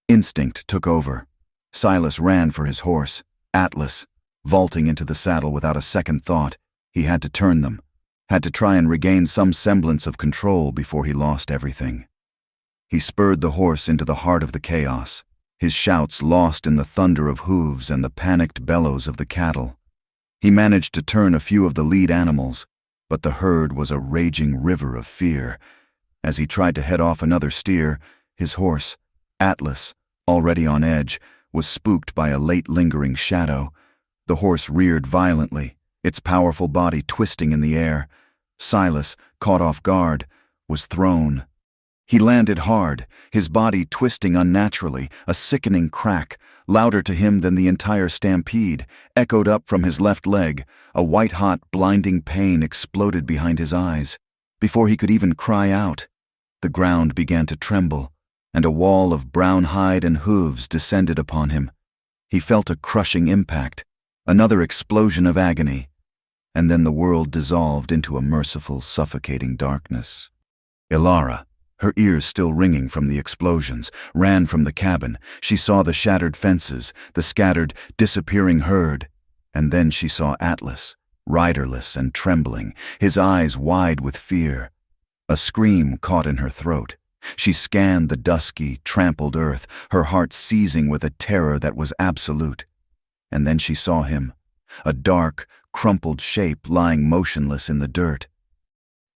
Instinct took over. Silas ran for his horse, Atlas, vaulting into the saddle without a second thought. He had to turn them, had to try and regain some semblance of control before he lost everything. He spurred the horse into the heart of the chaos, his shouts lost in the thunder of hooves and the panicked bellows of the cattle. He managed to turn a few of the lead animals, but the herd was a raging river of fear. As he tried to head off another steer, his horse, Atlas, already on edge, was spooked by a late lingering shadow. The horse reared violently, its powerful body twisting in the air. Silas, caught off guard, was thrown. He landed hard, his body twisting unnaturally, a sickening crack, louder to him than the entire stampede, echoed up from his left leg. A white-hot, blinding pain exploded behind his eyes. Before he could even cry out, the ground began to tremble, and a wall of brown hide and hooves descended upon him. He felt a crushing impact, another explosion of agony, and then the world dissolved into a merciful, suffocating darkness. Alara, her ears still ringing from the explosions, ran from the cabin. She saw the shattered fences, the scattered, disappearing herd. And then she saw Atlas, riderless and trembling, his eyes wide with fear. A scream caught in her throat. She scanned the dusky, trampled earth, her heart seizing with a terror that was absolute. And then she saw him, a dark, crumpled shape lying motionless in the dirt.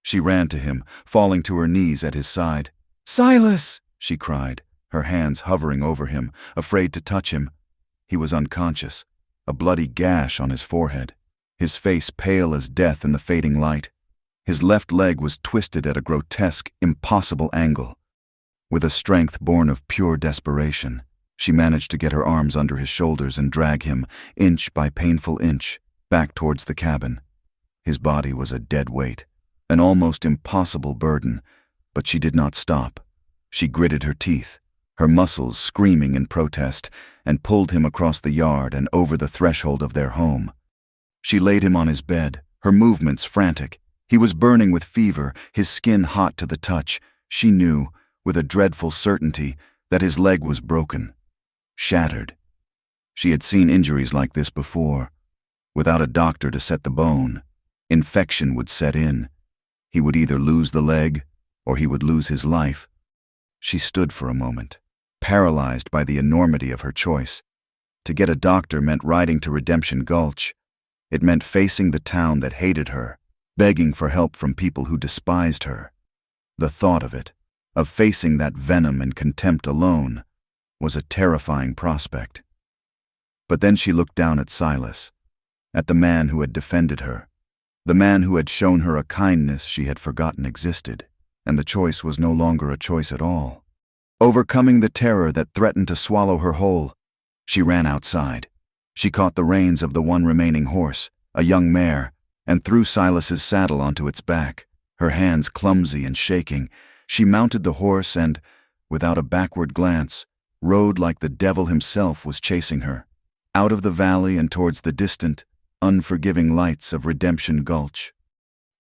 She ran to him, falling to her knees at his side. "Silas!" she cried, her hands hovering over him, afraid to touch him. He was unconscious, a bloody gash on his forehead, his face pale as death in the fading light. His left leg was twisted at a grotesque, impossible angle. With a strength born of pure desperation, she managed to get her arms under his shoulders and drag him, inch by painful inch, back towards the cabin. His body was a dead weight, an almost impossible burden, but she did not stop. She gritted her teeth, her muscles screaming in protest, and pulled him across the yard and over the threshold of their home. She laid him on his bed, her movements frantic. He was burning with fever, his skin hot to the touch. She knew, with a dreadful certainty, that his leg was broken, shattered. She had seen injuries like this before. Without a doctor to set the bone, infection would set in. He would either lose the leg, or he would lose his life. She stood for a moment, paralyzed by the enormity of her choice. To get a doctor meant riding to Redemption Gulch. It meant facing the town that hated her, begging for help from people who despised her. The thought of it, of facing that venom and contempt alone, was a terrifying prospect. But then she looked down at Silas, at the man who had defended her, the man who had shown her a kindness she had forgotten existed, and the choice was no longer a choice at all. Overcoming the terror that threatened to swallow her whole, she ran outside. She caught the reins of the one remaining horse, a young mare, and threw Silas's saddle onto its back. Her hands clumsy and shaking, she mounted the horse and, without a backward glance, rode like the devil himself was chasing her, out of the valley and towards the distant, unforgiving lights of Redemption Gulch.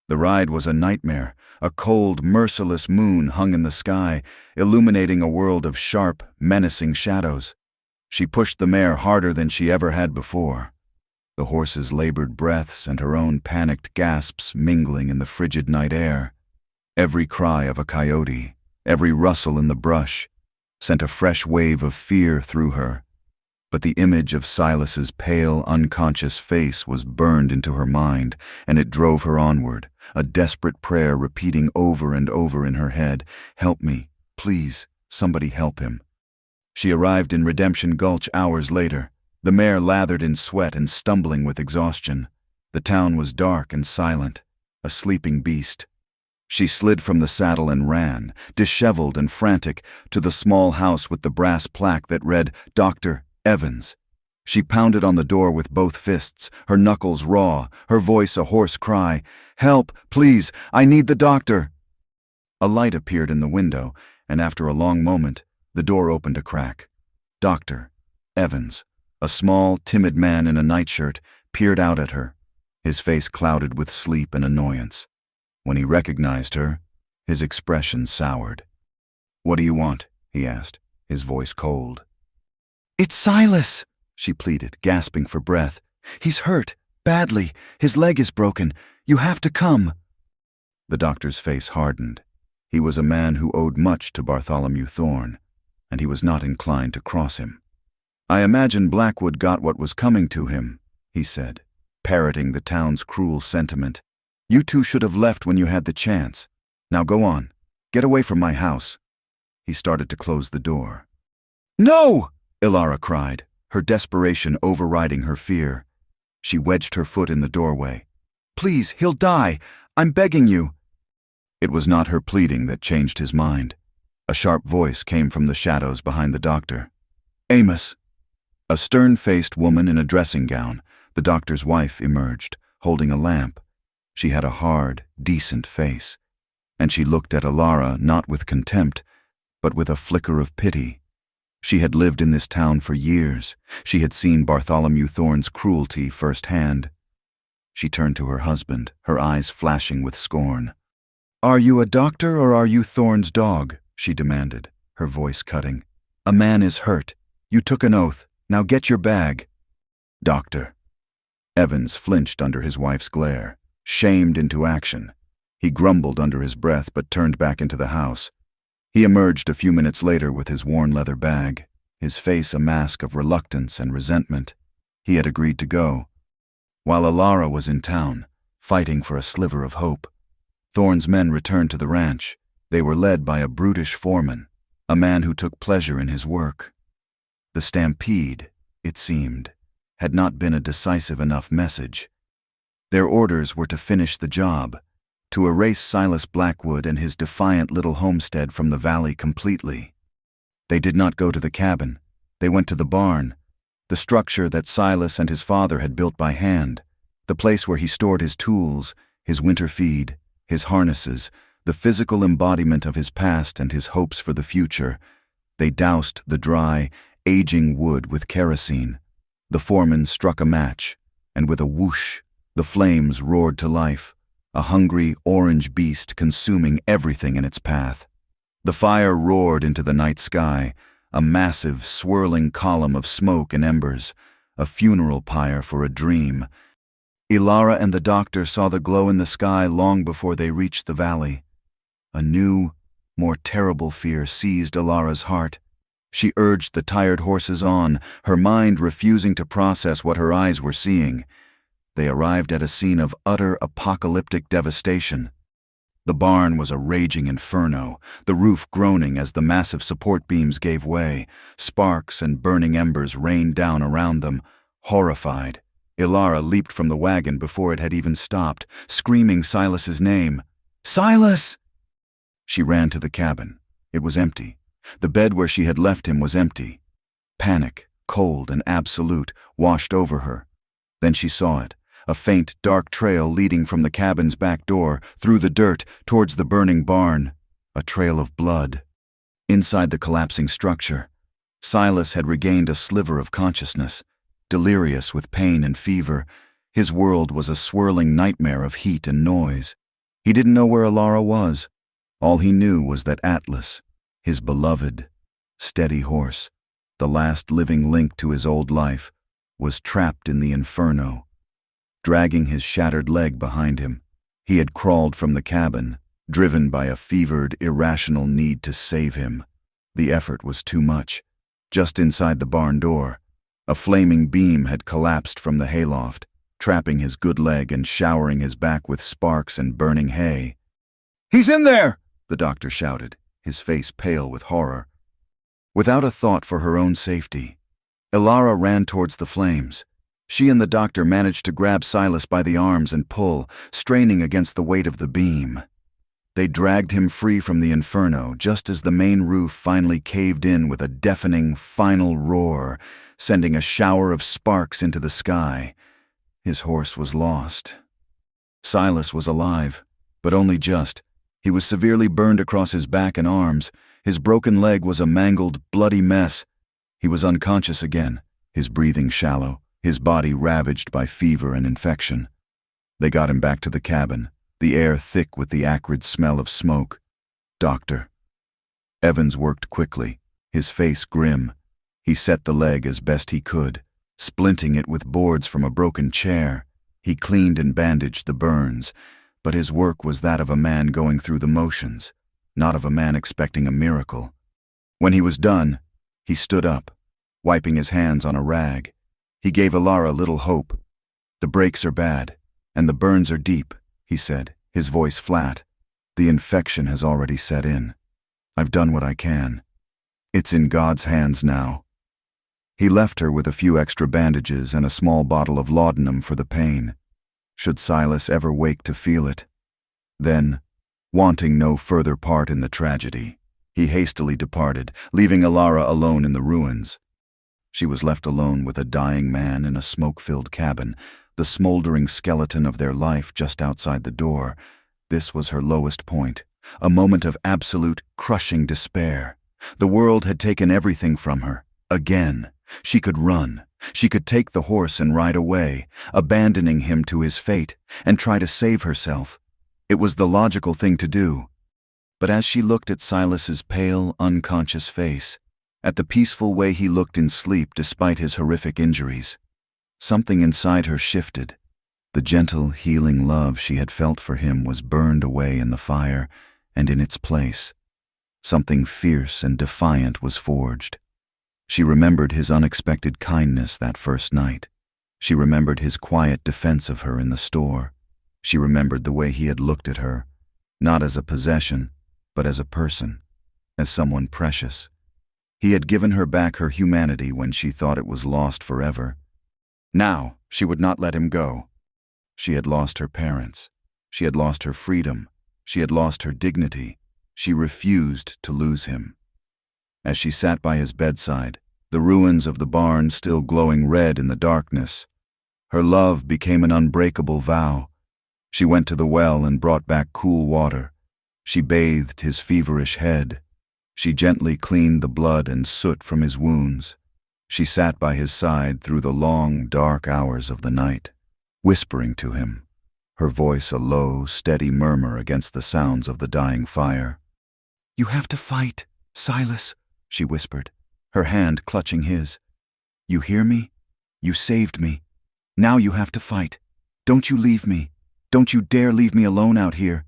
The ride was a nightmare. A cold, merciless moon hung in the sky, illuminating a world of sharp, menacing shadows. She pushed the mare harder than she ever had before, the horse's labored breaths and her own panicked gasps mingling in the frigid night air. Every cry of a coyote, every rustle in the brush, sent a fresh wave of fear through her. But the image of Silas's pale, unconscious face was burned into her mind, and it drove her onward, a desperate prayer repeating over and over in her head, "Help me, please, somebody help him." She arrived in Redemption Gulch hours later, the mare lathered in sweat and stumbling with exhaustion. The town was dark and silent, a sleeping beast. She slid from the saddle and ran, disheveled and frantic, to the small house with the brass plaque that read, "Dr. Evans." She pounded on the door with both fists, her knuckles raw, her voice a hoarse cry, "Help, please, I need the doctor." A light appeared in the window, and after a long moment, the door opened a crack. Dr. Evans, a small, timid man in a nightshirt, peered out at her, his face clouded with sleep and annoyance. When he recognized her, his expression soured. "What do you want?" he asked, his voice cold. "It's Silas," she pleaded, gasping for breath. "He's hurt, badly. His leg is broken. You have to come." The doctor's face hardened. He was a man who owed much to Bartholomew Thorne, and he was not inclined to cross him. "I imagine Blackwood got what was coming to him," he said, parroting the town's cruel sentiment. "You two should have left when you had the chance. Now go on. Get away from my house." He started to close the door. "No!" Ilara cried, her desperation overriding her fear. She wedged her foot in the doorway. "Please, he'll die. I'm begging you." It was not her pleading that changed his mind. A sharp voice came from the shadows behind the doctor. "Amos." A stern-faced woman in a dressing gown, the doctor's wife, emerged, holding a lamp. She had a hard, decent face, and she looked at Ilara not with contempt, but with a flicker of pity. She had lived in this town for years. She had seen Bartholomew Thorne's cruelty firsthand. She turned to her husband, her eyes flashing with scorn. "Are you a doctor or are you Thorne's dog?" she demanded, her voice cutting. "A man is hurt. You took an oath. Now get your bag." "Doctor." Evans flinched under his wife's glare, shamed into action. He grumbled under his breath but turned back into the house. He emerged a few minutes later with his worn leather bag, his face a mask of reluctance and resentment. He had agreed to go, while Ilara was in town, fighting for a sliver of hope. Thorne's men returned to the ranch. They were led by a brutish foreman, a man who took pleasure in his work. The stampede, it seemed, had not been a decisive enough message. Their orders were to finish the job, to erase Silas Blackwood and his defiant little homestead from the valley completely. They did not go to the cabin. They went to the barn, the structure that Silas and his father had built by hand, the place where he stored his tools, his winter feed, his harnesses, the physical embodiment of his past and his hopes for the future. They doused the dry, aging wood with kerosene. The foreman struck a match, and with a whoosh, the flames roared to life, a hungry orange beast consuming everything in its path. The fire roared into the night sky, a massive, swirling column of smoke and embers, a funeral pyre for a dream. Ilara and the doctor saw the glow in the sky long before they reached the valley. A new, more terrible fear seized Ilara's heart. She urged the tired horses on, her mind refusing to process what her eyes were seeing. They arrived at a scene of utter apocalyptic devastation. The barn was a raging inferno, the roof groaning as the massive support beams gave way. Sparks and burning embers rained down around them. Horrified, Ilara leaped from the wagon before it had even stopped, screaming Silas's name. "Silas!" She ran to the cabin. It was empty. The bed where she had left him was empty. Panic, cold and absolute, washed over her. Then she saw it, a faint, dark trail leading from the cabin's back door, through the dirt, towards the burning barn. A trail of blood. Inside the collapsing structure, Silas had regained a sliver of consciousness. Delirious with pain and fever, his world was a swirling nightmare of heat and noise. He didn't know where Ilara was. All he knew was that Atlas, his beloved, steady horse, the last living link to his old life, was trapped in the inferno. Dragging his shattered leg behind him, he had crawled from the cabin, driven by a fevered, irrational need to save him. The effort was too much. Just inside the barn door, a flaming beam had collapsed from the hayloft, trapping his good leg and showering his back with sparks and burning hay. "He's in there!" the doctor shouted, his face pale with horror. Without a thought for her own safety, Ilara ran towards the flames. She and the doctor managed to grab Silas by the arms and pull, straining against the weight of the beam. They dragged him free from the inferno just as the main roof finally caved in with a deafening, final roar, sending a shower of sparks into the sky. His horse was lost. Silas was alive, but only just. He was severely burned across his back and arms. His broken leg was a mangled, bloody mess. He was unconscious again, his breathing shallow, his body ravaged by fever and infection. They got him back to the cabin, the air thick with the acrid smell of smoke. "Doctor." Evans worked quickly, his face grim. He set the leg as best he could, splinting it with boards from a broken chair. He cleaned and bandaged the burns, but his work was that of a man going through the motions, not of a man expecting a miracle. When he was done, he stood up, wiping his hands on a rag. He gave Ilara little hope. "The breaks are bad, and the burns are deep," he said, his voice flat. "The infection has already set in. I've done what I can. It's in God's hands now." He left her with a few extra bandages and a small bottle of laudanum for the pain, should Silas ever wake to feel it. Then, wanting no further part in the tragedy, he hastily departed, leaving Ilara alone in the ruins. She was left alone with a dying man in a smoke-filled cabin, the smoldering skeleton of their life just outside the door. This was her lowest point, a moment of absolute, crushing despair. The world had taken everything from her. Again, she could run. She could take the horse and ride away, abandoning him to his fate, and try to save herself. It was the logical thing to do. But as she looked at Silas's pale, unconscious face, at the peaceful way he looked in sleep despite his horrific injuries, Something inside her shifted. The gentle, healing love she had felt for him was burned away in the fire, and in its place, something fierce and defiant was forged. She remembered his unexpected kindness that first night. She remembered his quiet defense of her in the store. She remembered the way he had looked at her, not as a possession, but as a person, as someone precious. He had given her back her humanity when she thought it was lost forever. Now, she would not let him go. She had lost her parents. She had lost her freedom. She had lost her dignity. She refused to lose him. As she sat by his bedside, the ruins of the barn still glowing red in the darkness, her love became an unbreakable vow. She went to the well and brought back cool water. She bathed his feverish head. She gently cleaned the blood and soot from his wounds. She sat by his side through the long, dark hours of the night, whispering to him, her voice a low, steady murmur against the sounds of the dying fire. "You have to fight, Silas," she whispered, her hand clutching his. "You hear me? You saved me. Now you have to fight. Don't you leave me. Don't you dare leave me alone out here."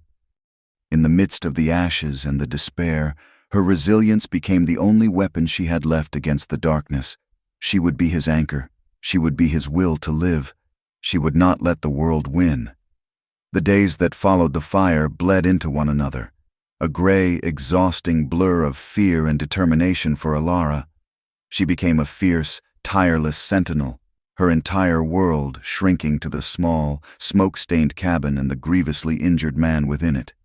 In the midst of the ashes and the despair, her resilience became the only weapon she had left against the darkness. She would be his anchor. She would be his will to live. She would not let the world win. The days that followed the fire bled into one another, a gray, exhausting blur of fear and determination for Alara. She became a fierce, tireless sentinel, her entire world shrinking to the small, smoke-stained cabin and the grievously injured man within it.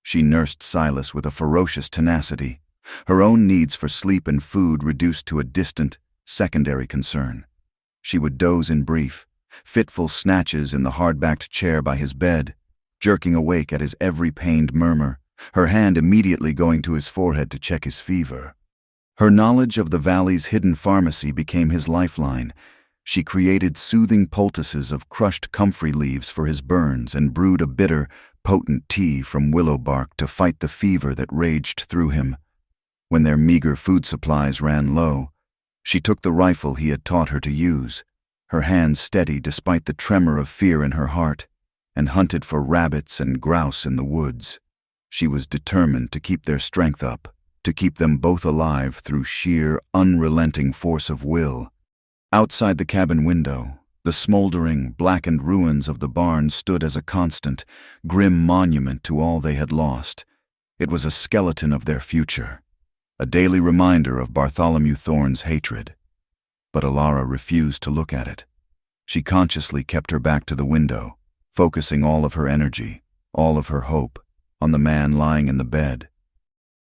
She nursed Silas with a ferocious tenacity, her own needs for sleep and food reduced to a distant, secondary concern. She would doze in brief, fitful snatches in the hard-backed chair by his bed, jerking awake at his every pained murmur, her hand immediately going to his forehead to check his fever. Her knowledge of the valley's hidden pharmacy became his lifeline. She created soothing poultices of crushed comfrey leaves for his burns and brewed a bitter, potent tea from willow bark to fight the fever that raged through him. When their meager food supplies ran low, she took the rifle he had taught her to use, her hands steady despite the tremor of fear in her heart, and hunted for rabbits and grouse in the woods. She was determined to keep their strength up, to keep them both alive through sheer, unrelenting force of will. Outside the cabin window, the smoldering, blackened ruins of the barn stood as a constant, grim monument to all they had lost. It was a skeleton of their future, a daily reminder of Bartholomew Thorne's hatred. But Alara refused to look at it. She consciously kept her back to the window, focusing all of her energy, all of her hope, on the man lying in the bed.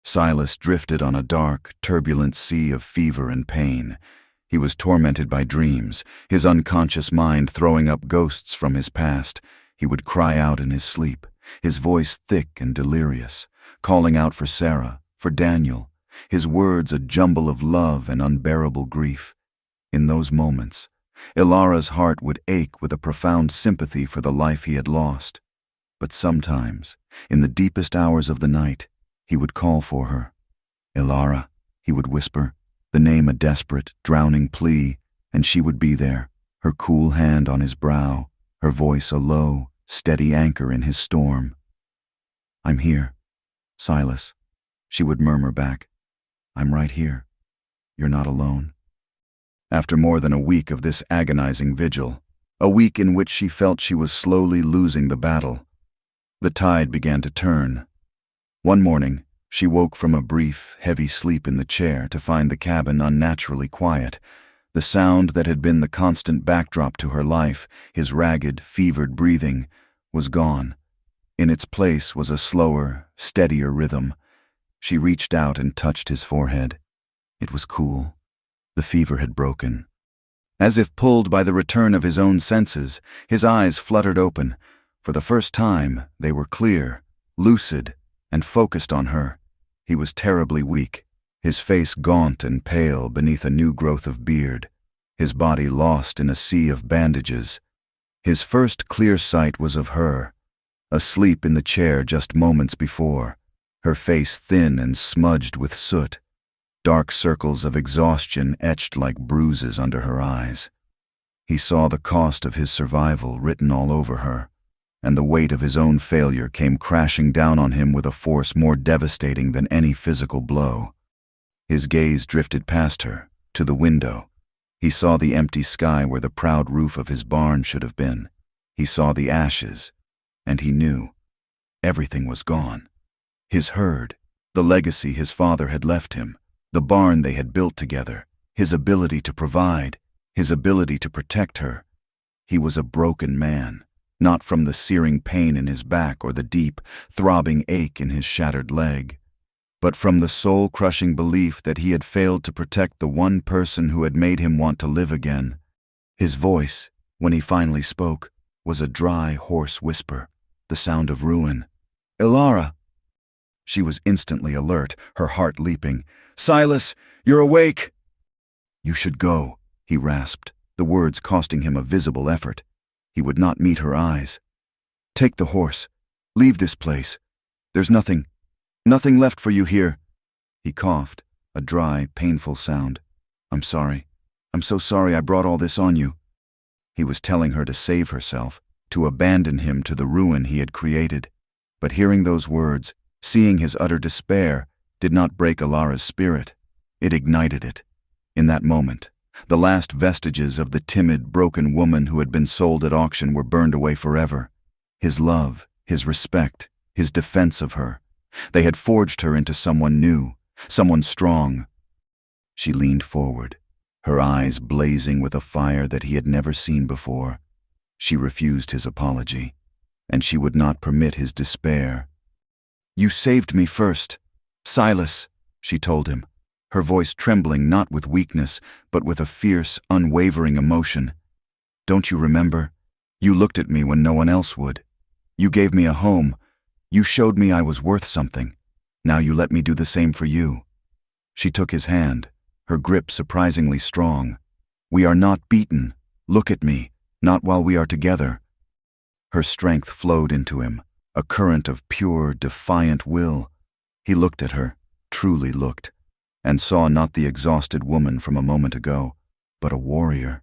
Silas drifted on a dark, turbulent sea of fever and pain. He was tormented by dreams, his unconscious mind throwing up ghosts from his past. He would cry out in his sleep, his voice thick and delirious, calling out for Sarah, for Daniel, his words a jumble of love and unbearable grief. In those moments, Ilara's heart would ache with a profound sympathy for the life he had lost. But sometimes, in the deepest hours of the night, he would call for her. "Ilara," he would whisper, the name a desperate, drowning plea, and she would be there, her cool hand on his brow, her voice a low, steady anchor in his storm. "I'm here, Silas," she would murmur back. "I'm right here. You're not alone." After more than a week of this agonizing vigil, a week in which she felt she was slowly losing the battle, the tide began to turn. One morning, she woke from a brief, heavy sleep in the chair to find the cabin unnaturally quiet. The sound that had been the constant backdrop to her life, his ragged, fevered breathing, was gone. In its place was a slower, steadier rhythm. She reached out and touched his forehead. It was cool. The fever had broken. As if pulled by the return of his own senses, his eyes fluttered open. For the first time, they were clear, lucid, and focused on her. He was terribly weak, his face gaunt and pale beneath a new growth of beard, his body lost in a sea of bandages. His first clear sight was of her, asleep in the chair just moments before, her face thin and smudged with soot, dark circles of exhaustion etched like bruises under her eyes. He saw the cost of his survival written all over her, and the weight of his own failure came crashing down on him with a force more devastating than any physical blow. His gaze drifted past her, to the window. He saw the empty sky where the proud roof of his barn should have been. He saw the ashes, and he knew. Everything was gone. His herd, the legacy his father had left him, the barn they had built together, his ability to provide, his ability to protect her. He was a broken man, not from the searing pain in his back or the deep, throbbing ache in his shattered leg, but from the soul-crushing belief that he had failed to protect the one person who had made him want to live again. His voice, when he finally spoke, was a dry, hoarse whisper, the sound of ruin. "Ilara!" She was instantly alert, her heart leaping. "Silas, you're awake!" "You should go," he rasped, the words costing him a visible effort. He would not meet her eyes. "Take the horse. Leave this place. There's nothing left for you here." He coughed, a dry, painful sound. "I'm sorry. I'm so sorry I brought all this on you." He was telling her to save herself, to abandon him to the ruin he had created. But hearing those words, seeing his utter despair, did not break Ilara's spirit. It ignited it. In that moment, the last vestiges of the timid, broken woman who had been sold at auction were burned away forever. His love, his respect, his defense of her. They had forged her into someone new, someone strong. She leaned forward, her eyes blazing with a fire that he had never seen before. She refused his apology, and she would not permit his despair. "You saved me first, Silas," she told him, her voice trembling not with weakness, but with a fierce, unwavering emotion. "Don't you remember? You looked at me when no one else would. You gave me a home. You showed me I was worth something. Now you let me do the same for you." She took his hand, her grip surprisingly strong. "We are not beaten. Look at me, not while we are together." Her strength flowed into him, a current of pure, defiant will. He looked at her, truly looked, and saw not the exhausted woman from a moment ago, but a warrior.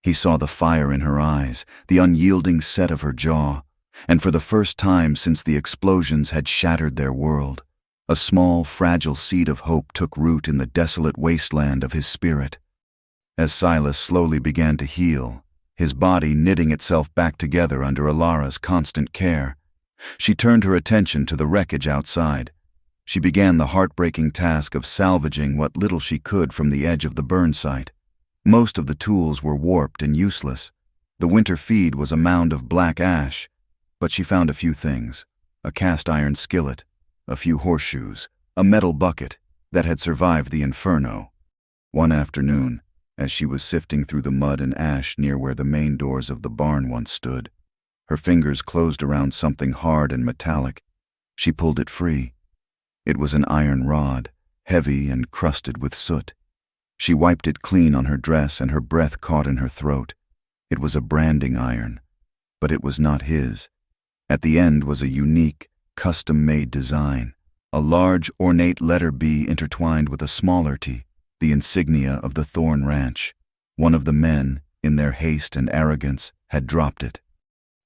He saw the fire in her eyes, the unyielding set of her jaw, and for the first time since the explosions had shattered their world, a small, fragile seed of hope took root in the desolate wasteland of his spirit. As Silas slowly began to heal, his body knitting itself back together under Ilara's constant care, she turned her attention to the wreckage outside. She began the heartbreaking task of salvaging what little she could from the edge of the burn site. Most of the tools were warped and useless. The winter feed was a mound of black ash, but she found a few things: a cast-iron skillet, a few horseshoes, a metal bucket that had survived the inferno. One afternoon, as she was sifting through the mud and ash near where the main doors of the barn once stood, her fingers closed around something hard and metallic. She pulled it free. It was an iron rod, heavy and crusted with soot. She wiped it clean on her dress and her breath caught in her throat. It was a branding iron, but it was not his. At the end was a unique, custom-made design, a large, ornate letter B intertwined with a smaller T, the insignia of the Thorn Ranch. One of the men, in their haste and arrogance, had dropped it.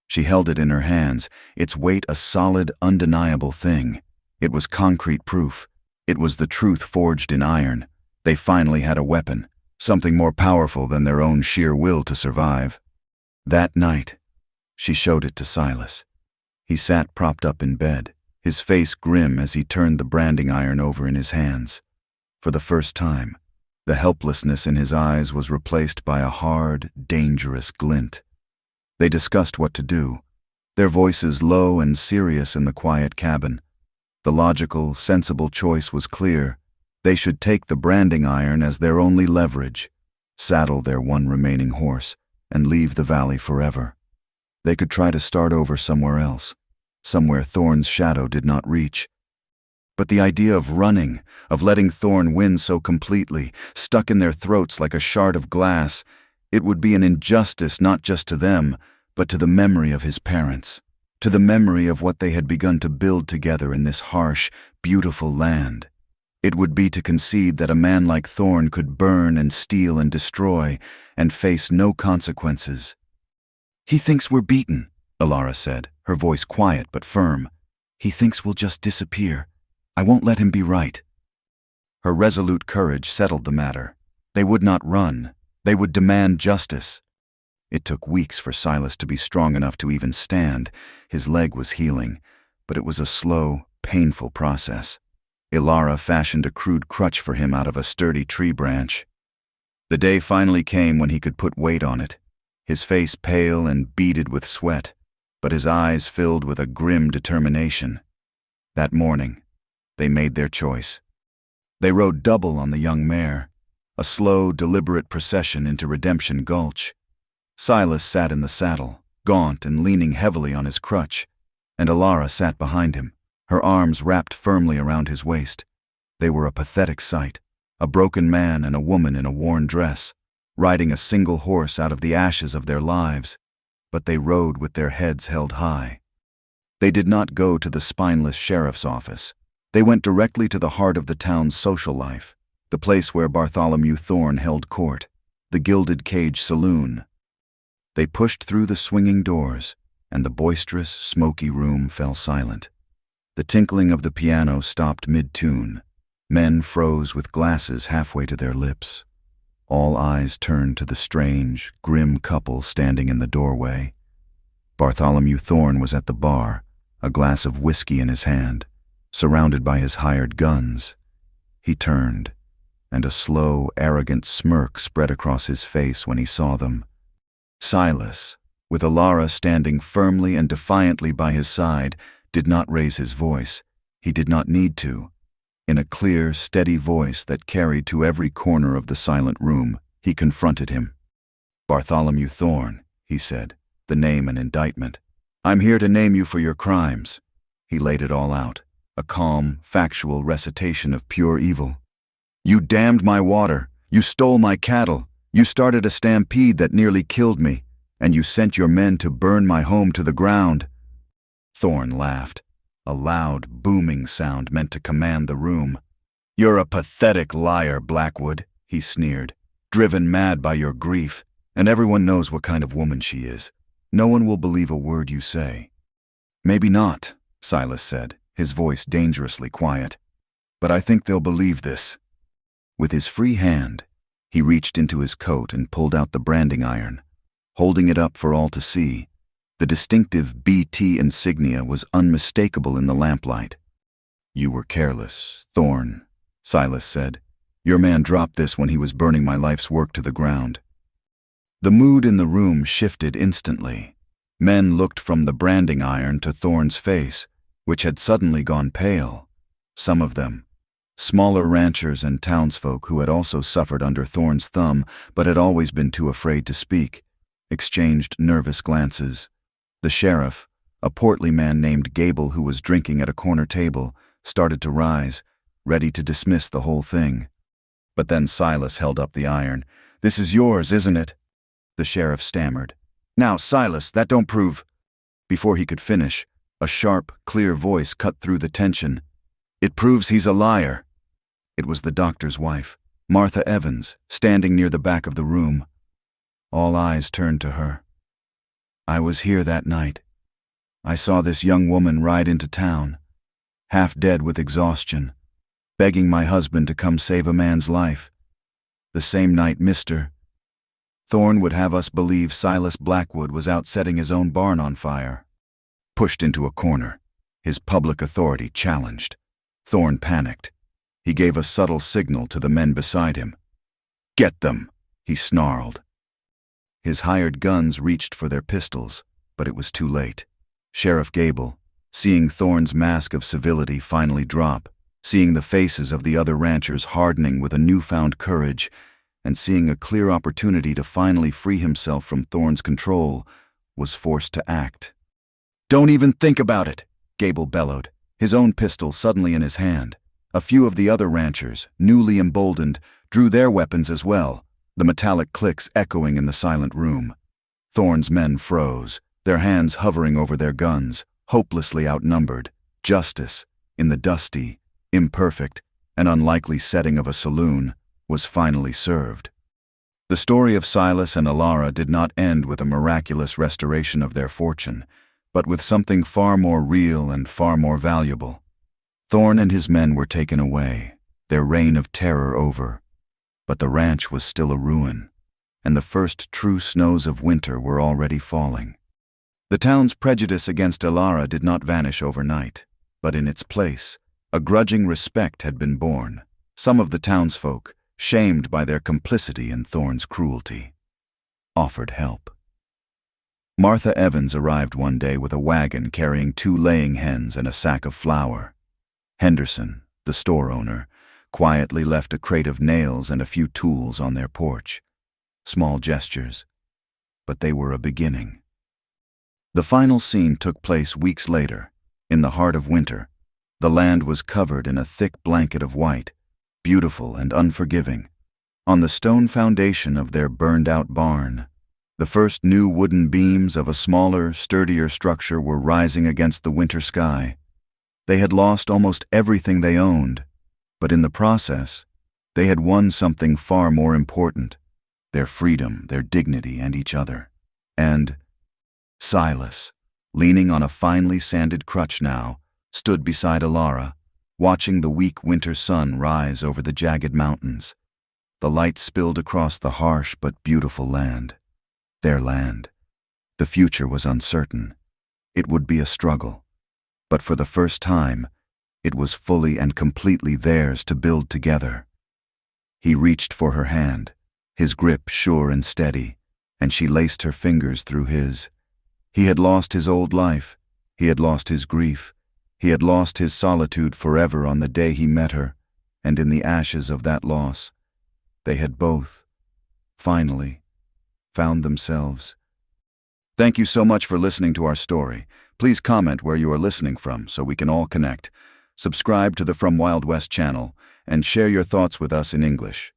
She held it in her hands, its weight a solid, undeniable thing. It was concrete proof. It was the truth forged in iron. They finally had a weapon, something more powerful than their own sheer will to survive. That night, she showed it to Silas. He sat propped up in bed, his face grim as he turned the branding iron over in his hands. For the first time, the helplessness in his eyes was replaced by a hard, dangerous glint. They discussed what to do, their voices low and serious in the quiet cabin. The logical, sensible choice was clear. They should take the branding iron as their only leverage, saddle their one remaining horse, and leave the valley forever. They could try to start over somewhere else, somewhere Thorn's shadow did not reach. But the idea of running, of letting Thorn win so completely, stuck in their throats like a shard of glass, it would be an injustice not just to them, but to the memory of his parents, to the memory of what they had begun to build together in this harsh, beautiful land. It would be to concede that a man like Thorn could burn and steal and destroy and face no consequences. "He thinks we're beaten," Ilara said, her voice quiet but firm. "He thinks we'll just disappear. I won't let him be right." Her resolute courage settled the matter. They would not run. They would demand justice. It took weeks for Silas to be strong enough to even stand. His leg was healing, but it was a slow, painful process. Ilara fashioned a crude crutch for him out of a sturdy tree branch. The day finally came when he could put weight on it, his face pale and beaded with sweat, but his eyes filled with a grim determination. That morning, they made their choice. They rode double on the young mare, a slow, deliberate procession into Redemption Gulch. Silas sat in the saddle, gaunt and leaning heavily on his crutch, and Ilara sat behind him, her arms wrapped firmly around his waist. They were a pathetic sight, a broken man and a woman in a worn dress, riding a single horse out of the ashes of their lives, but they rode with their heads held high. They did not go to the spineless sheriff's office. They went directly to the heart of the town's social life, the place where Bartholomew Thorn held court, the Gilded Cage Saloon. They pushed through the swinging doors, and the boisterous, smoky room fell silent. The tinkling of the piano stopped mid-tune. Men froze with glasses halfway to their lips. All eyes turned to the strange, grim couple standing in the doorway. Bartholomew Thorn was at the bar, a glass of whiskey in his hand, surrounded by his hired guns. He turned, and a slow, arrogant smirk spread across his face when he saw them. Silas, with Ilara standing firmly and defiantly by his side, did not raise his voice. He did not need to. In a clear, steady voice that carried to every corner of the silent room, he confronted him. "Bartholomew Thorn," he said, the name an indictment. "I'm here to name you for your crimes." He laid it all out, a calm, factual recitation of pure evil. "You dammed my water, you stole my cattle, you started a stampede that nearly killed me, and you sent your men to burn my home to the ground." Thorn laughed, a loud, booming sound meant to command the room. "You're a pathetic liar, Blackwood," he sneered, "driven mad by your grief, and everyone knows what kind of woman she is. No one will believe a word you say." "Maybe not," Silas said, his voice dangerously quiet. "But I think they'll believe this." With his free hand, he reached into his coat and pulled out the branding iron, holding it up for all to see. The distinctive BT insignia was unmistakable in the lamplight. "You were careless, Thorn," Silas said. "Your man dropped this when he was burning my life's work to the ground." The mood in the room shifted instantly. Men looked from the branding iron to Thorn's face, which had suddenly gone pale. Some of them, smaller ranchers and townsfolk who had also suffered under Thorn's thumb but had always been too afraid to speak, exchanged nervous glances. The sheriff, a portly man named Gable who was drinking at a corner table, started to rise, ready to dismiss the whole thing. But then Silas held up the iron. "This is yours, isn't it?" The sheriff stammered. "Now, Silas, that don't prove—" Before he could finish, a sharp, clear voice cut through the tension. "It proves he's a liar." It was the doctor's wife, Martha Evans, standing near the back of the room. All eyes turned to her. "I was here that night. I saw this young woman ride into town, half dead with exhaustion, begging my husband to come save a man's life. The same night Mr. Thorn would have us believe Silas Blackwood was out setting his own barn on fire." Pushed into a corner, his public authority challenged, Thorn panicked. He gave a subtle signal to the men beside him. "Get them," he snarled. His hired guns reached for their pistols, but it was too late. Sheriff Gable, seeing Thorn's mask of civility finally drop, seeing the faces of the other ranchers hardening with a newfound courage, and seeing a clear opportunity to finally free himself from Thorn's control, was forced to act. "Don't even think about it," Gable bellowed, his own pistol suddenly in his hand. A few of the other ranchers, newly emboldened, drew their weapons as well, the metallic clicks echoing in the silent room. Thorn's men froze, their hands hovering over their guns, hopelessly outnumbered. Justice, in the dusty, imperfect, an unlikely setting of a saloon, was finally served. The story of Silas and Alara did not end with a miraculous restoration of their fortune, but with something far more real and far more valuable. Thorn and his men were taken away, their reign of terror over. But the ranch was still a ruin, and the first true snows of winter were already falling. The town's prejudice against Alara did not vanish overnight, but in its place, a grudging respect had been born. Some of the townsfolk, shamed by their complicity in Thorn's cruelty, offered help. Martha Evans arrived one day with a wagon carrying 2 laying hens and a sack of flour. Henderson, the store owner, quietly left a crate of nails and a few tools on their porch. Small gestures, but they were a beginning. The final scene took place weeks later, in the heart of winter. The land was covered in a thick blanket of white, beautiful and unforgiving. On the stone foundation of their burned-out barn, the first new wooden beams of a smaller, sturdier structure were rising against the winter sky. They had lost almost everything they owned, but in the process, they had won something far more important: their freedom, their dignity, and each other. And Silas, leaning on a finely sanded crutch now, stood beside Alara, watching the weak winter sun rise over the jagged mountains. The light spilled across the harsh but beautiful land. Their land. The future was uncertain. It would be a struggle. But for the first time, it was fully and completely theirs to build together. He reached for her hand, his grip sure and steady, and she laced her fingers through his. He had lost his old life. He had lost his grief. He had lost his solitude forever on the day he met her, and in the ashes of that loss, they had both, finally, found themselves. Thank you so much for listening to our story. Please comment where you are listening from so we can all connect. Subscribe to the From Wild West channel and share your thoughts with us in English.